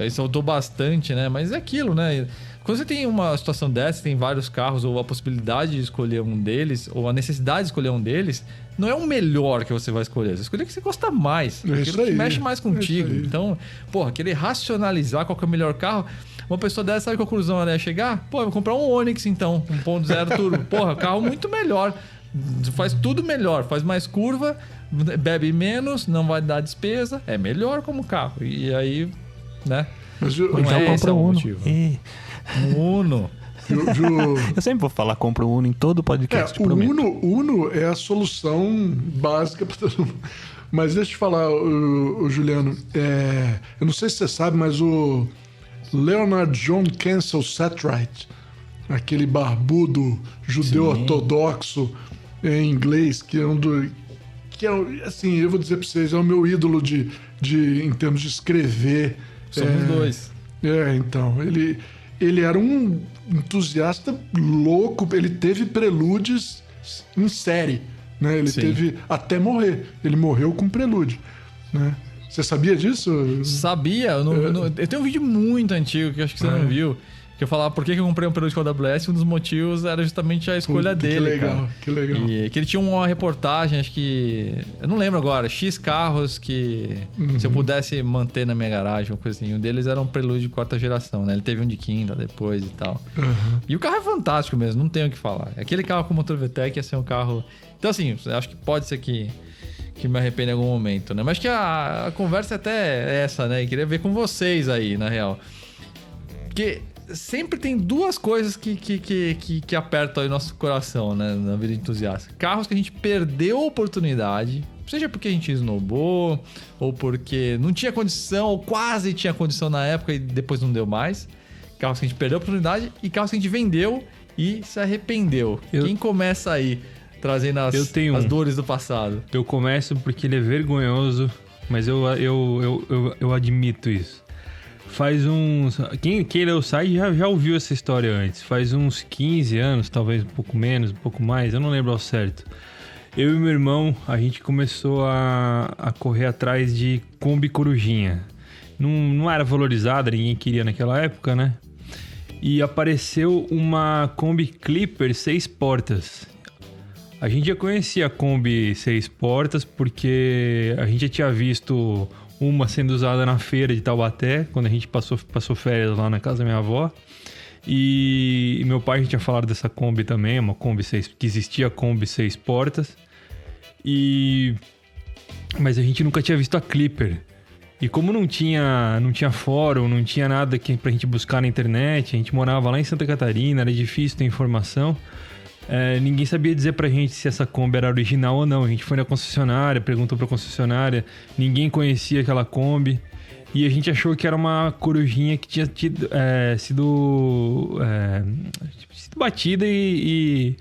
Exaltou bastante, né? Mas é aquilo, né? Quando você tem uma situação dessa, tem vários carros, ou a possibilidade de escolher um deles, ou a necessidade de escolher um deles, não é o melhor que você vai escolher. Você escolhe o que você gosta mais. Aquilo que mexe mais contigo. Então, porra, querer racionalizar qual que é o melhor carro... Uma pessoa dessa, sabe qual conclusão ela ia chegar? Pô, eu vou comprar um Onix então, 1.0 turbo. Porra, carro muito melhor. Faz tudo melhor, faz mais curva, bebe menos, não vai dar despesa. É melhor como carro. E aí, né? Mas então compra um Uno. Um Uno. Eu sempre vou falar compra um Uno em todo podcast. O Uno é a solução básica para todo mundo. Mas deixa eu te falar, o Juliano, eu não sei se você sabe, mas o Leonard John Cancel Cartwright, aquele barbudo judeu ortodoxo em inglês, que é assim, eu vou dizer para vocês, é o meu ídolo em termos de escrever. Somos dois. Então, ele era um entusiasta louco, ele teve Preludes em série, né? Ele teve até morrer, ele morreu com Prelude, né? Você sabia disso? Sabia, eu tenho um vídeo muito antigo que eu acho que você não viu. Que eu falava por que eu comprei um peluche com a AWS, um dos motivos era justamente a escolha dele. Que legal, cara. que legal. E que ele tinha uma reportagem, acho que. Eu não lembro agora, X carros que se eu pudesse manter na minha garagem, uma coisa assim. Um deles era um Prelude de 4ª geração, né? Ele teve um de 5ª depois e tal. E o carro é fantástico mesmo, não tenho o que falar. Aquele carro com motor VTEC ia ser um carro. Então, assim, eu acho que pode ser que me arrependa em algum momento, né? Mas que a conversa é até essa, né? E queria ver com vocês aí, na real. Porque sempre tem duas coisas que apertam aí o nosso coração, né? Na vida de entusiasta. Carros que a gente perdeu a oportunidade, seja porque a gente snowbou, ou porque não tinha condição, ou quase tinha condição na época e depois não deu mais. Carros que a gente perdeu a oportunidade e carros que a gente vendeu e se arrependeu. Quem começa aí? Trazendo as dores do passado. Eu começo porque ele é vergonhoso, mas eu admito isso. Faz uns... Quem leu o site já ouviu essa história antes. Faz uns 15 anos, talvez um pouco menos, um pouco mais, eu não lembro ao certo. Eu e meu irmão, a gente começou a correr atrás de Kombi Corujinha. Não era valorizada, ninguém queria naquela época, né? E apareceu uma Kombi Clipper 6 portas. A gente já conhecia a Kombi 6 portas porque a gente já tinha visto uma sendo usada na feira de Taubaté, quando a gente passou férias lá na casa da minha avó. E meu pai já tinha falado dessa Kombi também, uma Kombi 6, que existia a Kombi 6 portas. Mas a gente nunca tinha visto a Clipper. E como não tinha fórum, não tinha nada pra gente buscar na internet, a gente morava lá em Santa Catarina, era difícil ter informação. Ninguém sabia dizer pra gente se essa Kombi era original ou não. A gente foi na concessionária, perguntou pra concessionária, ninguém conhecia aquela Kombi. E a gente achou que era uma corujinha que tinha sido batida e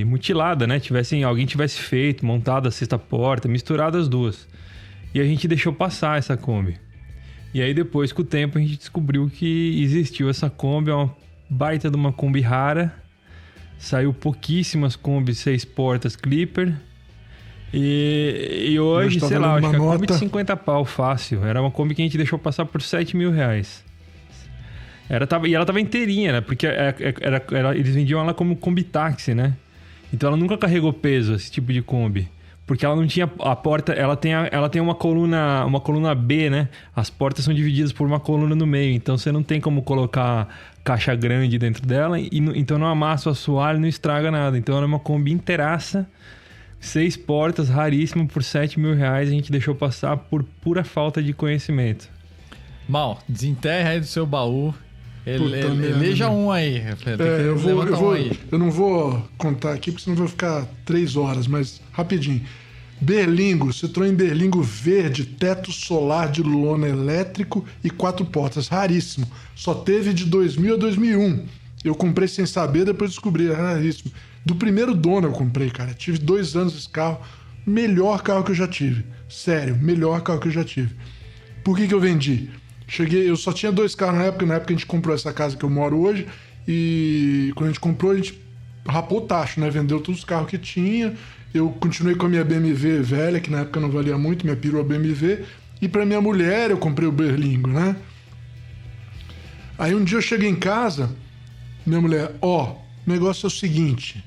mutilada, né? Alguém tivesse feito, montado a sexta porta, misturado as duas. E a gente deixou passar essa Kombi. E aí depois, com o tempo, a gente descobriu que existiu essa Kombi, é uma baita de uma Kombi rara. Saiu pouquíssimas Kombi 6 portas Clipper. E hoje, sei lá, acho que a Kombi de 50 pau fácil. Era uma Kombi que a gente deixou passar por 7 mil reais. E ela tava inteirinha, né? Porque eles vendiam ela como Kombi táxi, né? Então ela nunca carregou peso, esse tipo de Kombi. Porque ela não tinha a porta, ela tem uma coluna B, né? As portas são divididas por uma coluna no meio, então você não tem como colocar caixa grande dentro dela, então não amassa o assoalho, não estraga nada. Então ela é uma Kombi inteiraça, 6 portas, raríssima, por 7 mil reais. A gente deixou passar por pura falta de conhecimento. Mal, desenterra aí do seu baú. Eleja um aí. Eu não vou contar aqui, porque senão eu vou ficar 3 horas, mas rapidinho. Berlingo, Citroën Berlingo verde, teto solar de lona elétrico e 4 portas, raríssimo. Só teve de 2000 a 2001. Eu comprei sem saber, depois descobri, é raríssimo. Do primeiro dono eu comprei, cara. Tive 2 anos esse carro. Melhor carro que eu já tive. Sério, melhor carro que eu já tive. Por que eu vendi? Eu só tinha 2 carros na época a gente comprou essa casa que eu moro hoje, e quando a gente comprou, a gente rapou o tacho, né? Vendeu todos os carros que tinha. Eu continuei com a minha BMW velha, que na época não valia muito, minha perua BMW, e pra minha mulher eu comprei o Berlingo, né? Aí um dia eu cheguei em casa, minha mulher, o negócio é o seguinte,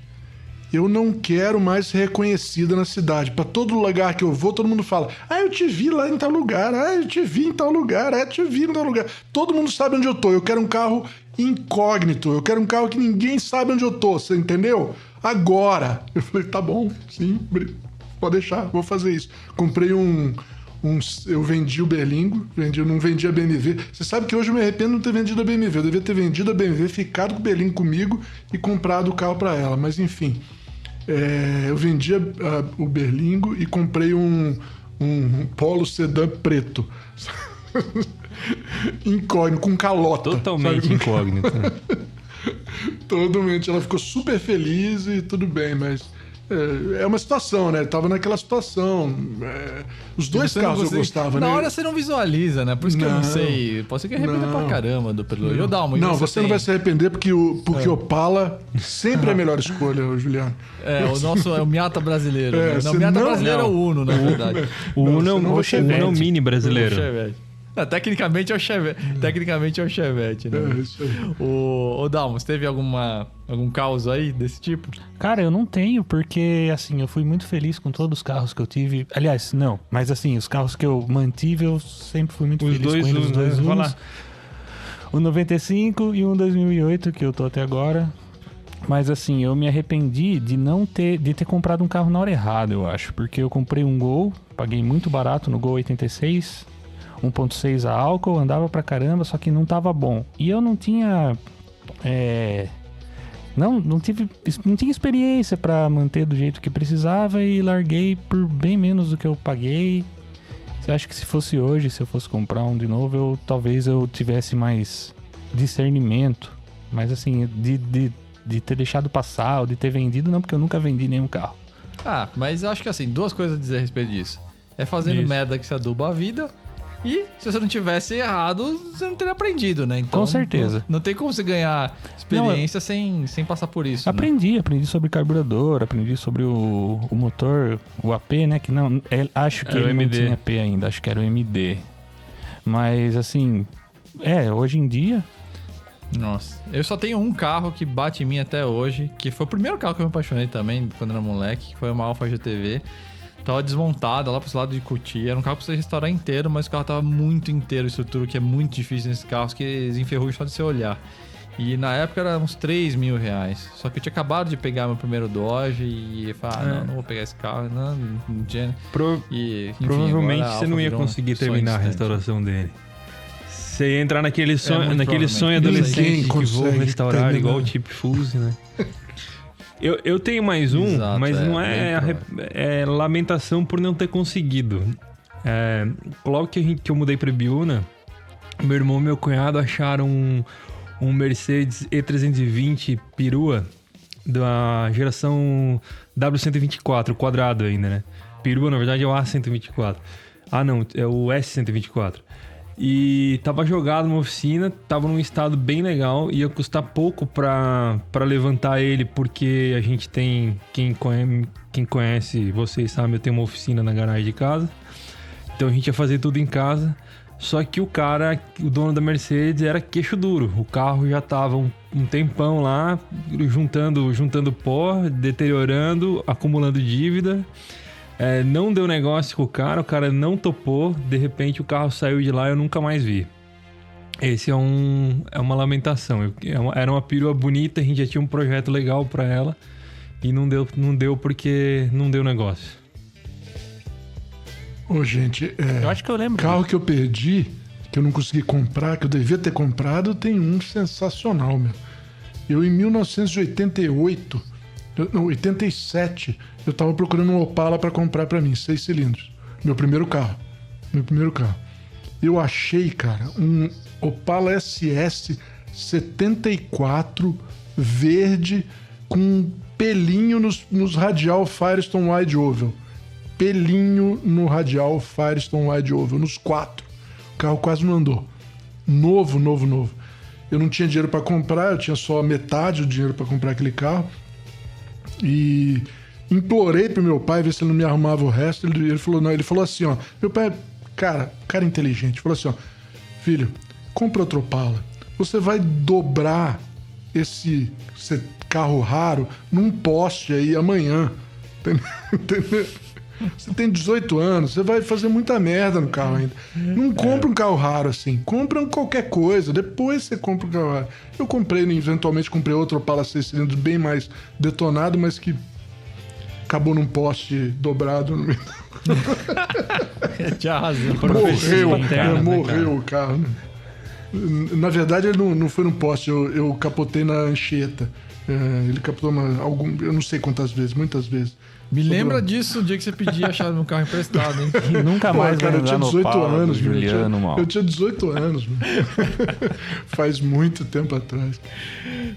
eu não quero mais ser reconhecida na cidade. Pra todo lugar que eu vou, todo mundo fala, eu te vi lá em tal lugar, eu te vi em tal lugar, te vi em tal lugar. Todo mundo sabe onde eu tô. Eu quero um carro incógnito, eu quero um carro que ninguém sabe onde eu tô, você entendeu? Agora. Eu falei, tá bom, sim, pode deixar, vou fazer isso. Comprei eu vendi o Berlingo, eu não vendi a BMW. Você sabe que hoje eu me arrependo de não ter vendido a BMW. Eu devia ter vendido a BMW, ficado com o Berlingo comigo e comprado o carro pra ela, mas enfim. Eu vendi o Berlingo e comprei um Polo sedã preto. Incógnito, com calota. Totalmente sabe? Incógnito. Totalmente. Ela ficou super feliz e tudo bem, mas É uma situação, né? Tava naquela situação. Os dois carros eu gostava, né? Na hora você não visualiza, né? Por isso que eu não sei. Pode ser que arrependa pra caramba do Prelude. Eu dá uma. Não, você não vai se arrepender porque o Opala sempre é a melhor escolha, Juliano. O nosso é o Miata brasileiro. Né? Não, o Miata brasileiro é o Uno, na verdade. O Uno é o Mini brasileiro. Tecnicamente é o Chevette, né? Isso aí. Ô Dalmo, você teve algum caos aí desse tipo? Cara, eu não tenho, porque assim, eu fui muito feliz com todos os carros que eu tive. Aliás, não, mas assim, os carros que eu mantive, eu sempre fui muito feliz com eles, os dois Unos. O 95 e um 2008, que eu tô até agora. Mas assim, eu me arrependi de ter comprado um carro na hora errada, eu acho. Porque eu comprei um Gol, paguei muito barato no Gol 86, 1.6 a álcool, andava pra caramba, só que não tava bom. E eu não tinha... Não tinha experiência pra manter do jeito que precisava e larguei por bem menos do que eu paguei. Eu acho que se fosse hoje, se eu fosse comprar um de novo, talvez eu tivesse mais discernimento. Mas assim, de ter deixado passar ou de ter vendido, não, porque eu nunca vendi nenhum carro. Mas eu acho que assim, duas coisas a dizer a respeito disso. É fazendo merda que se aduba a vida. E se você não tivesse errado, você não teria aprendido, né? Então, com certeza. Não tem como você ganhar experiência sem passar por isso. Aprendi sobre carburador, aprendi sobre o motor, o AP, né? Que não, acho que ele não tinha AP ainda, acho que era o MD. Mas assim, hoje em dia... Nossa, eu só tenho um carro que bate em mim até hoje, que foi o primeiro carro que eu me apaixonei também, quando era moleque, que foi uma Alfa GTV. Tava desmontada lá pro lado de Cotia. Era um carro pra você restaurar inteiro, mas o carro tava muito inteiro, estrutura, que é muito difícil nesses carros, que eles enferrujam só de você olhar. E na época era uns 3 mil reais. Só que eu tinha acabado de pegar meu primeiro Dodge e eu falei, não vou pegar esse carro, não tinha. Provavelmente você não ia conseguir terminar a restauração dele. Você ia entrar naquele sonho adolescente que vou restaurar terminar. Igual o Chip Fuse, né? Eu tenho mais um, exato, mas não é lamentação por não ter conseguido. Logo que eu mudei pra Ibiúna, meu irmão e meu cunhado acharam um Mercedes E320 perua da geração W124, quadrado ainda, né? Perua, na verdade, é o A124. Não, é o S124. E tava jogado numa oficina, tava num estado bem legal, ia custar pouco pra levantar ele, porque a gente tem, quem conhece, vocês sabem, eu tenho uma oficina na garagem de casa, então a gente ia fazer tudo em casa, só que o dono da Mercedes era queixo duro, o carro já tava um tempão lá, juntando pó, deteriorando, acumulando dívida. Não deu negócio com o cara não topou, de repente o carro saiu de lá e eu nunca mais vi. Esse é uma lamentação. Era uma perua bonita, a gente já tinha um projeto legal pra ela e não deu porque não deu negócio. Ô, gente, eu acho que eu lembro. Carro que eu perdi, que eu não consegui comprar, que eu devia ter comprado, tem um sensacional, meu. Eu, em 1988, 87, eu tava procurando um Opala pra comprar pra mim, 6 cilindros. Meu primeiro carro. Eu achei, cara, um Opala SS 74 verde com um pelinho nos radial Firestone Wide Oval. Pelinho no radial Firestone Wide Oval, nos 4. O carro quase não andou. Novo. Eu não tinha dinheiro pra comprar, eu tinha só metade do dinheiro pra comprar aquele carro. E implorei pro meu pai ver se ele não me arrumava o resto. Ele falou não, ele falou assim, ó. Meu pai, cara inteligente, falou assim, ó. Filho, compra outro Opala. Você vai dobrar esse carro raro num poste aí amanhã. Entendeu? Você tem 18 anos, você vai fazer muita merda no carro ainda. Não compra um carro raro assim. Compra qualquer coisa, depois você compra um carro raro. Eu eventualmente comprei outro Opala 6 cilindros bem mais detonado, mas que acabou num poste dobrado no meio. Tinha razão. Morreu o carro. Né? Na verdade, ele não foi num poste, eu capotei na Anchieta. Ele captou eu não sei quantas vezes, muitas vezes. Me lembra disso o dia que você pedia a chave do meu carro emprestado, hein? E nunca mais Cara, vai eu tinha andar 18 no pau anos, do Juliano, mal. eu tinha 18 anos, mano. Faz muito tempo atrás.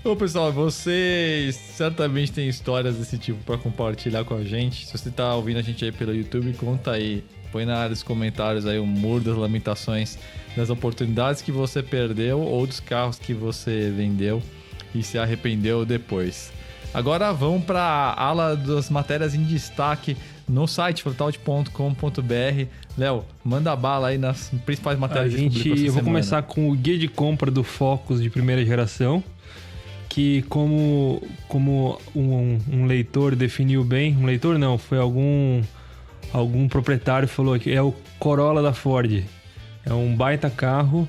Ô, pessoal, vocês certamente têm histórias desse tipo pra compartilhar com a gente. Se você tá ouvindo a gente aí pelo YouTube, conta aí. Põe na área dos comentários aí o muro das lamentações das oportunidades que você perdeu ou dos carros que você vendeu e se arrependeu depois. Agora vamos para a ala das matérias em destaque no site frontaut.com.br. Léo, manda bala aí nas principais matérias que publicou essa Eu vou semana. começar com o guia de compra do Focus de primeira geração, que como um leitor definiu bem, um leitor não, foi algum proprietário falou que é o Corolla da Ford. É um baita carro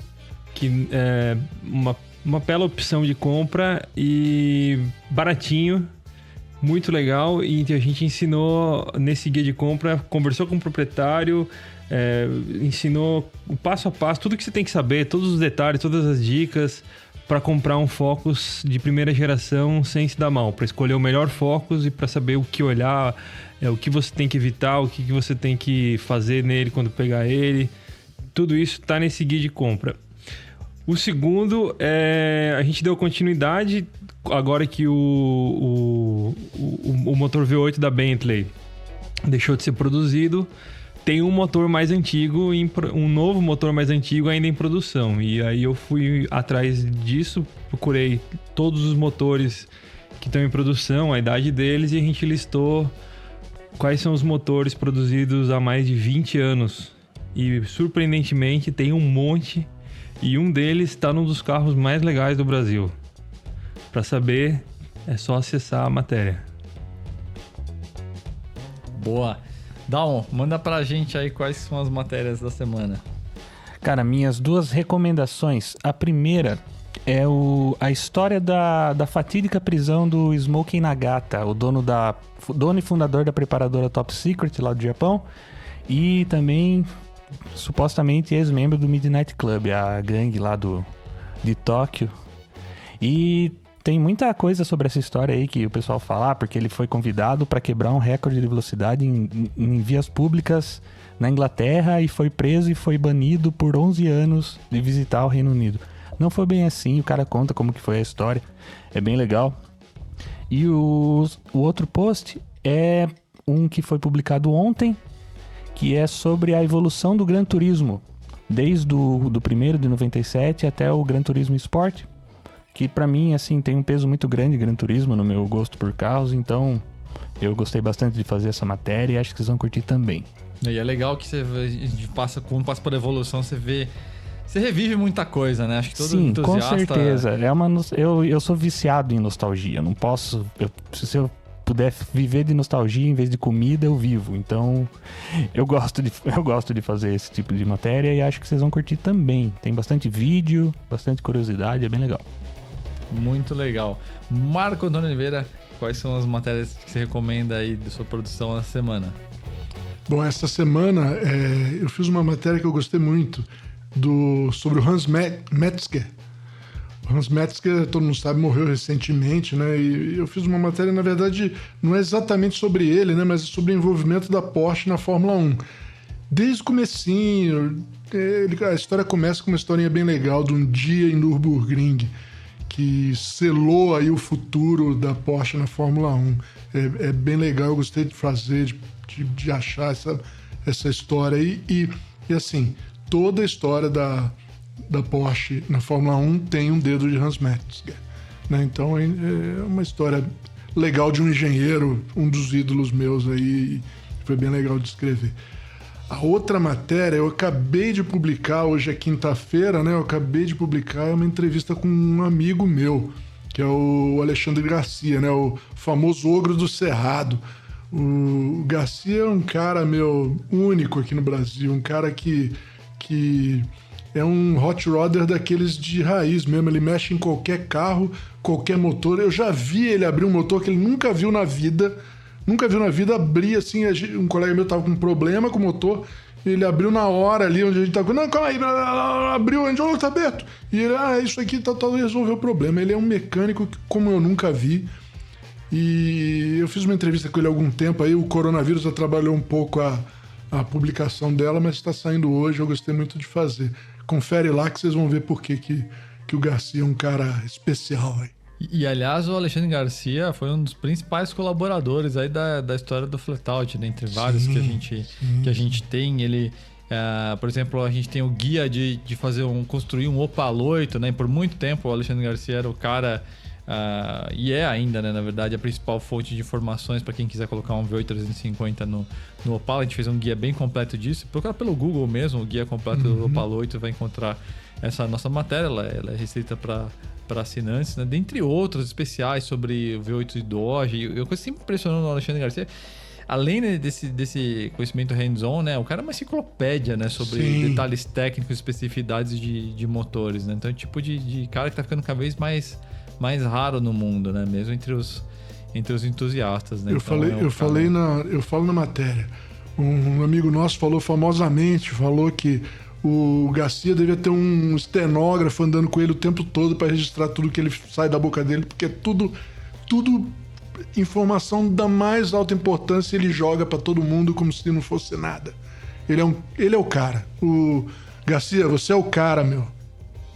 que é uma bela opção de compra e baratinho, muito legal. E a gente ensinou nesse guia de compra, conversou com o proprietário, ensinou o passo a passo, tudo que você tem que saber, todos os detalhes, todas as dicas para comprar um Focus de primeira geração sem se dar mal, para escolher o melhor Focus e para saber o que olhar, o que você tem que evitar, o que você tem que fazer nele quando pegar ele. Tudo isso está nesse guia de compra. O segundo, a gente deu continuidade agora que o motor V8 da Bentley deixou de ser produzido. Tem um motor mais antigo, um novo motor mais antigo ainda em produção. E aí eu fui atrás disso, procurei todos os motores que estão em produção, a idade deles, e a gente listou quais são os motores produzidos há mais de 20 anos. E surpreendentemente tem um monte. E um deles está num dos carros mais legais do Brasil. Para saber, é só acessar a matéria. Boa. Dawn, manda pra gente aí quais são as matérias da semana. Cara, minhas duas recomendações. A primeira é a história da fatídica prisão do Smokey Nagata, o dono e fundador da preparadora Top Secret lá do Japão. E também supostamente ex-membro do Midnight Club, a gangue lá de Tóquio. E tem muita coisa sobre essa história aí que o pessoal fala, porque ele foi convidado para quebrar um recorde de velocidade em vias públicas na Inglaterra e foi preso e foi banido por 11 anos de visitar o Reino Unido. Não foi bem assim, o cara conta como que foi a história, é bem legal. E o outro post é um que foi publicado ontem, que é sobre a evolução do Gran Turismo, desde do primeiro de 97 até o Gran Turismo Sport, que pra mim, assim, tem um peso muito grande, Gran Turismo, no meu gosto por carros, então eu gostei bastante de fazer essa matéria e acho que vocês vão curtir também. E é legal que quando passa por evolução, você revive muita coisa, né? Acho que todo Sim, entusiasta... com certeza. Eu sou viciado em nostalgia, eu não posso... Se eu puder viver de nostalgia em vez de comida, eu vivo. Então, eu gosto de fazer esse tipo de matéria e acho que vocês vão curtir também. Tem bastante vídeo, bastante curiosidade, é bem legal. Muito legal. Marco Antônio Oliveira, quais são as matérias que você recomenda aí de sua produção na semana? Bom, essa semana eu fiz uma matéria que eu gostei muito sobre o Hans Metzger. O Hans Metzger, todo mundo sabe, morreu recentemente, né? E eu fiz uma matéria, na verdade, não é exatamente sobre ele, né? Mas sobre o envolvimento da Porsche na Fórmula 1. Desde o comecinho, a história começa com uma historinha bem legal de um dia em Nürburgring, que selou aí o futuro da Porsche na Fórmula 1. É bem legal, eu gostei de fazer, de achar essa história aí. E assim, toda a história da Porsche na Fórmula 1 tem um dedo de Hans Metzger, né? Então é uma história legal de um engenheiro, um dos ídolos meus aí, foi bem legal de escrever. A outra matéria, eu acabei de publicar, hoje é quinta-feira, né? Eu acabei de publicar uma entrevista com um amigo meu, que é o Alexandre Garcia, né? O famoso ogro do Cerrado. O Garcia é um cara, único aqui no Brasil, um cara que é um hot rodder daqueles de raiz mesmo. Ele mexe em qualquer carro, qualquer motor. Eu já vi ele abrir um motor que ele nunca viu na vida, abrir assim. Um colega meu tava com um problema com o motor, Ele abriu na hora ali onde a gente tá. Não, calma aí, abriu, a gente tá aberto. E ele, isso aqui tá resolveu o problema. Ele é um mecânico que, como eu nunca vi. E eu fiz uma entrevista com ele há algum tempo aí. O coronavírus atrapalhou um pouco a publicação dela, mas está saindo hoje. Eu gostei muito de fazer. Confere lá que vocês vão ver por que o Garcia é um cara especial aí. E, aliás, o Alexandre Garcia foi um dos principais colaboradores aí da história do Flatout, né? Entre vários que a gente tem. Ele, por exemplo, a gente tem o guia de construir um Opala 8, né? Por muito tempo o Alexandre Garcia era o cara, e é ainda, né? Na verdade, a principal fonte de informações para quem quiser colocar um V8 350 no Opala. A gente fez um guia bem completo disso. Procura pelo Google mesmo, o guia completo do Opala 8, vai encontrar essa nossa matéria. Ela é restrita para assinantes, né? Dentre outros especiais sobre o V8 e Dodge. E a coisa sempre impressionante no Alexandre Garcia, além, né, desse conhecimento hands-on, né? O cara é uma enciclopédia, né? Sobre detalhes técnicos, especificidades de motores, né? Então é o tipo de cara que tá ficando cada vez mais raro no mundo, né? Mesmo entre os entusiastas, né? Eu falo na matéria. Um amigo nosso falou que o Garcia devia ter um estenógrafo andando com ele o tempo todo para registrar tudo que ele sai da boca dele, porque é tudo informação da mais alta importância, ele joga para todo mundo como se não fosse nada. Ele é o cara. O Garcia, você é o cara, meu.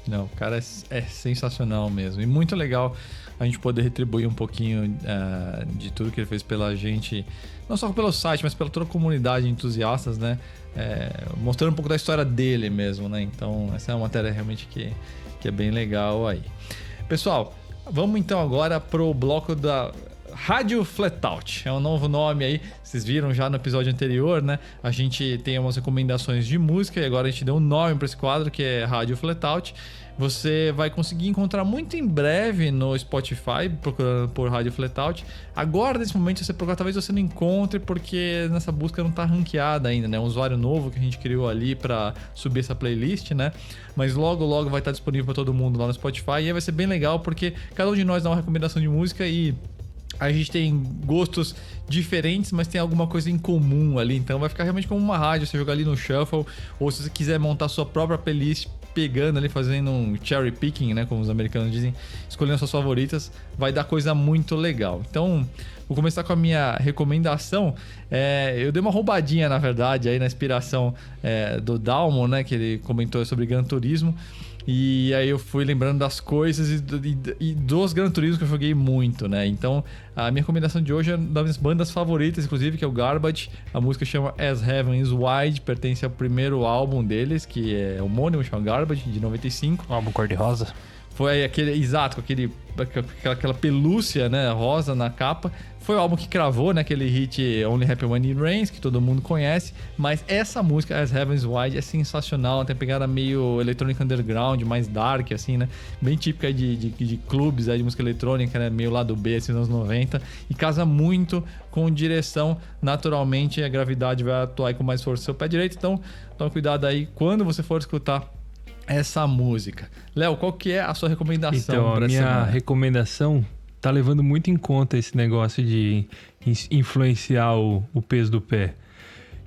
Não, o cara é sensacional mesmo. E muito legal a gente poder retribuir um pouquinho de tudo que ele fez pela gente, não só pelo site, mas pela toda a comunidade de entusiastas, né? Mostrando um pouco da história dele mesmo, né? Então, essa é uma matéria realmente que é bem legal aí. Pessoal, vamos então agora pro bloco da Rádio Flatout. É um novo nome aí, vocês viram já no episódio anterior, né? A gente tem umas recomendações de música e agora a gente deu um nome para esse quadro que é Rádio Flatout. Você vai conseguir encontrar muito em breve no Spotify, procurando por Rádio Flatout. Agora, nesse momento, você procura, talvez você não encontre, porque nessa busca não tá ranqueada ainda, né? Um usuário novo que a gente criou ali para subir essa playlist, né? Mas logo vai estar disponível para todo mundo lá no Spotify. E aí vai ser bem legal, porque cada um de nós dá uma recomendação de música e a gente tem gostos diferentes, mas tem alguma coisa em comum ali. Então vai ficar realmente como uma rádio, você jogar ali no Shuffle, ou se você quiser montar sua própria playlist, pegando ali, fazendo um cherry picking, né, como os americanos dizem, escolhendo suas favoritas, vai dar coisa muito legal. Então, vou começar com a minha recomendação. Eu dei uma roubadinha, na verdade, aí na inspiração do Dalmon, né, que ele comentou sobre Gran Turismo. E aí eu fui lembrando das coisas e dos Gran Turismo que eu joguei muito, né? Então, a minha recomendação de hoje é uma das minhas bandas favoritas, inclusive, que é o Garbage. A música chama As Heaven Is Wide, pertence ao primeiro álbum deles, que é homônimo, chama Garbage, de 95. O álbum cor-de-rosa. Foi exato, com aquela pelúcia, né, rosa na capa. Foi o álbum que cravou, né, aquele hit Only Happy When It Rains, que todo mundo conhece. Mas essa música, As Heavens Wide, é sensacional. Tem pegada meio electronic underground, mais dark, assim, né? Bem típica de clubes de música eletrônica, né? Meio lado B, assim, nos anos 90. E casa muito com direção. Naturalmente, a gravidade vai atuar com mais força no seu pé direito. Então, toma cuidado aí quando você for escutar essa música. Léo, qual que é a sua recomendação? Então, a minha recomendação tá levando muito em conta esse negócio de influenciar o peso do pé.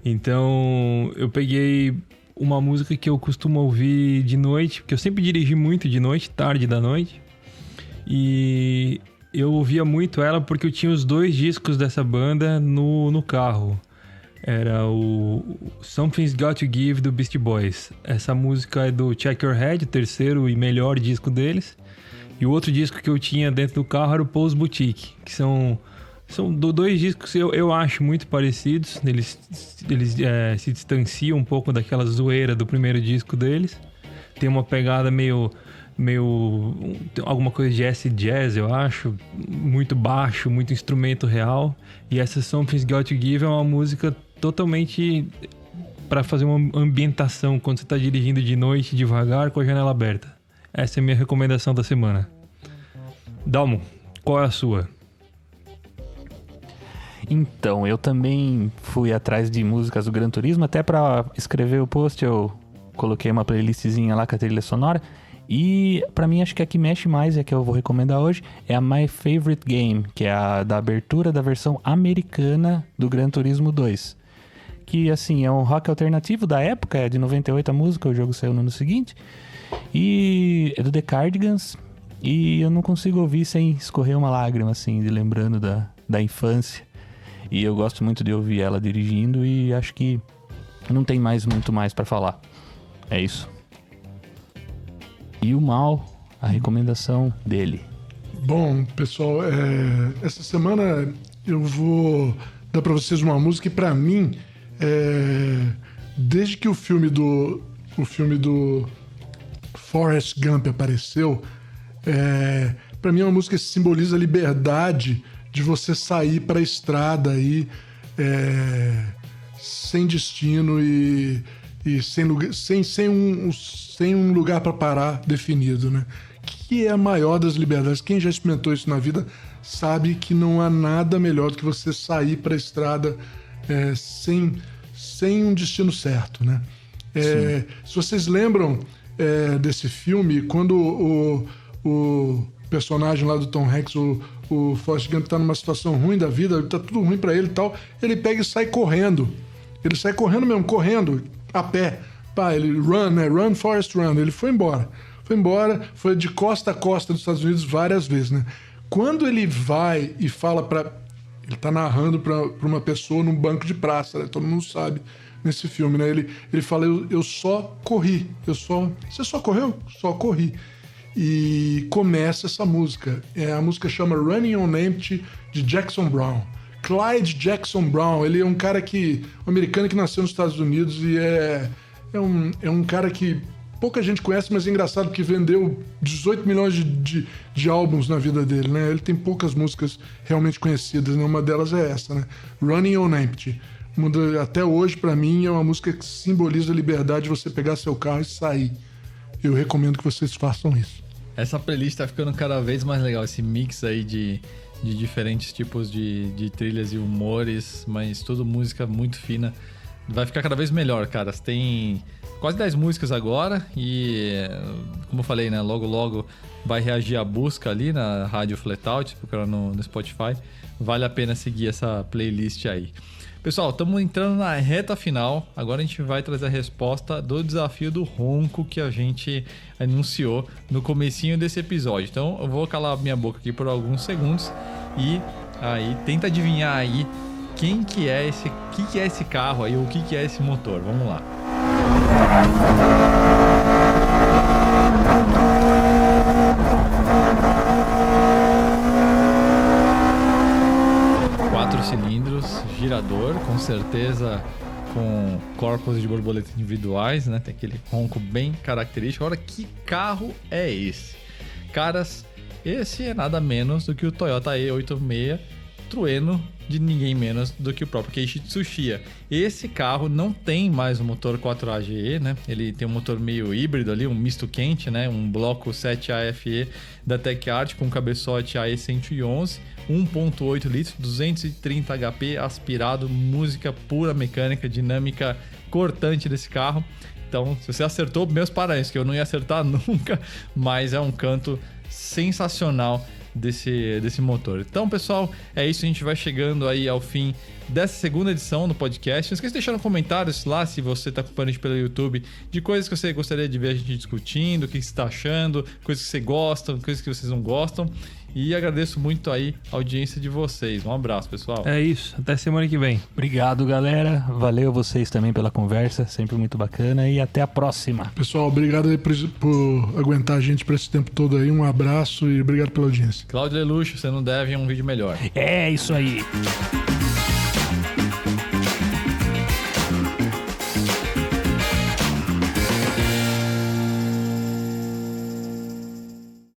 Então, eu peguei uma música que eu costumo ouvir de noite, porque eu sempre dirigi muito de noite, tarde da noite. E eu ouvia muito ela porque eu tinha os 2 discos dessa banda no carro. Era o Something's Got to Give do Beastie Boys. Essa música é do Check Your Head, o terceiro e melhor disco deles. E o outro disco que eu tinha dentro do carro era o Pose Boutique, que são 2 discos que eu acho muito parecidos. Eles se distanciam um pouco daquela zoeira do primeiro disco deles. Tem uma pegada meio alguma coisa de acid jazz, eu acho, muito baixo, muito instrumento real. E essa Something's Got to Give é uma música totalmente para fazer uma ambientação quando você está dirigindo de noite, devagar, com a janela aberta. Essa é a minha recomendação da semana. Dalmo, qual é a sua? Então, eu também fui atrás de músicas do Gran Turismo, até para escrever o post eu coloquei uma playlistzinha lá com a trilha sonora. E pra mim acho que a que mexe mais, e a que eu vou recomendar hoje, é a My Favorite Game, que é a da abertura da versão americana do Gran Turismo 2. que, assim, é um rock alternativo da época, é de 98 a música, o jogo saiu no ano seguinte. E é do The Cardigans. E eu não consigo ouvir sem escorrer uma lágrima, assim, de lembrando da infância. E eu gosto muito de ouvir ela dirigindo e acho que não tem muito mais pra falar. É isso. E o Mal, a recomendação dele. Bom, pessoal, essa semana eu vou dar pra vocês uma música que pra mim, desde que o filme do Forrest Gump apareceu, pra mim é uma música que simboliza a liberdade de você sair pra estrada aí, sem destino e sem um lugar pra parar definido, né? Que é a maior das liberdades. Quem já experimentou isso na vida sabe que não há nada melhor do que você sair para a estrada sem um destino certo, né? Se vocês lembram desse filme, quando o personagem lá do Tom Hanks, o Forrest Gump, tá numa situação ruim da vida, tá tudo ruim para ele e tal, ele pega e sai correndo. Ele sai correndo mesmo, correndo a pé. Pá, ele run, Forrest, run. Ele foi embora, foi de costa a costa dos Estados Unidos várias vezes, né? Quando ele vai e fala ele tá narrando pra uma pessoa num banco de praça, né? Todo mundo sabe nesse filme, né? Ele fala, eu só corri. Você só correu? Só corri. E começa essa música. A música chama Running on Empty, de Jackson Browne. Clyde Jackson Browne, ele é um cara um americano que nasceu nos Estados Unidos e é um cara que pouca gente conhece, mas é engraçado que vendeu 18 milhões de álbuns na vida dele, né? Ele tem poucas músicas realmente conhecidas, né? Uma delas é essa, né? Running on Empty. Até hoje, pra mim, é uma música que simboliza a liberdade de você pegar seu carro e sair. Eu recomendo que vocês façam isso. Essa playlist tá ficando cada vez mais legal, esse mix aí de diferentes tipos de trilhas e humores, mas tudo música muito fina. Vai ficar cada vez melhor, cara. Tem quase 10 músicas agora e, como eu falei, né? Logo vai reagir à busca ali na Rádio Flatout, procurando no Spotify. Vale a pena seguir essa playlist aí. Pessoal, estamos entrando na reta final. Agora a gente vai trazer a resposta do desafio do ronco que a gente anunciou no comecinho desse episódio. Então eu vou calar minha boca aqui por alguns segundos e aí tenta adivinhar aí quem que é esse, que é esse carro aí, ou o que é esse motor. Vamos lá. Quatro cilindros, girador, com certeza com corpos de borboleta individuais, né? Tem aquele ronco bem característico. Agora, que carro é esse? Caras, esse é nada menos do que o Toyota E86 Trueno, de ninguém menos do que o próprio Keiichi Tsuchiya. Esse carro não tem mais o motor 4AGE, né? Ele tem um motor meio híbrido ali, um misto quente, né? Um bloco 7AFE da TechArt com cabeçote AE111, 1.8 litros, 230 HP, aspirado, música pura mecânica, dinâmica cortante desse carro. Então, se você acertou, meus parabéns, que eu não ia acertar nunca, mas é um canto sensacional desse motor. Então, pessoal, é isso. A gente vai chegando aí ao fim dessa segunda edição do podcast. Não esqueça de deixar nos comentários lá, se você está acompanhando a gente pelo YouTube, de coisas que você gostaria de ver a gente discutindo, o que você está achando, coisas que você gosta, coisas que vocês não gostam. E agradeço muito aí a audiência de vocês. Um abraço, pessoal. É isso. Até semana que vem. Obrigado, galera. Valeu vocês também pela conversa. Sempre muito bacana. E até a próxima. Pessoal, obrigado aí por aguentar a gente por esse tempo todo aí. Um abraço e obrigado pela audiência. Cláudio Leluxo, você não deve um vídeo melhor. É isso aí.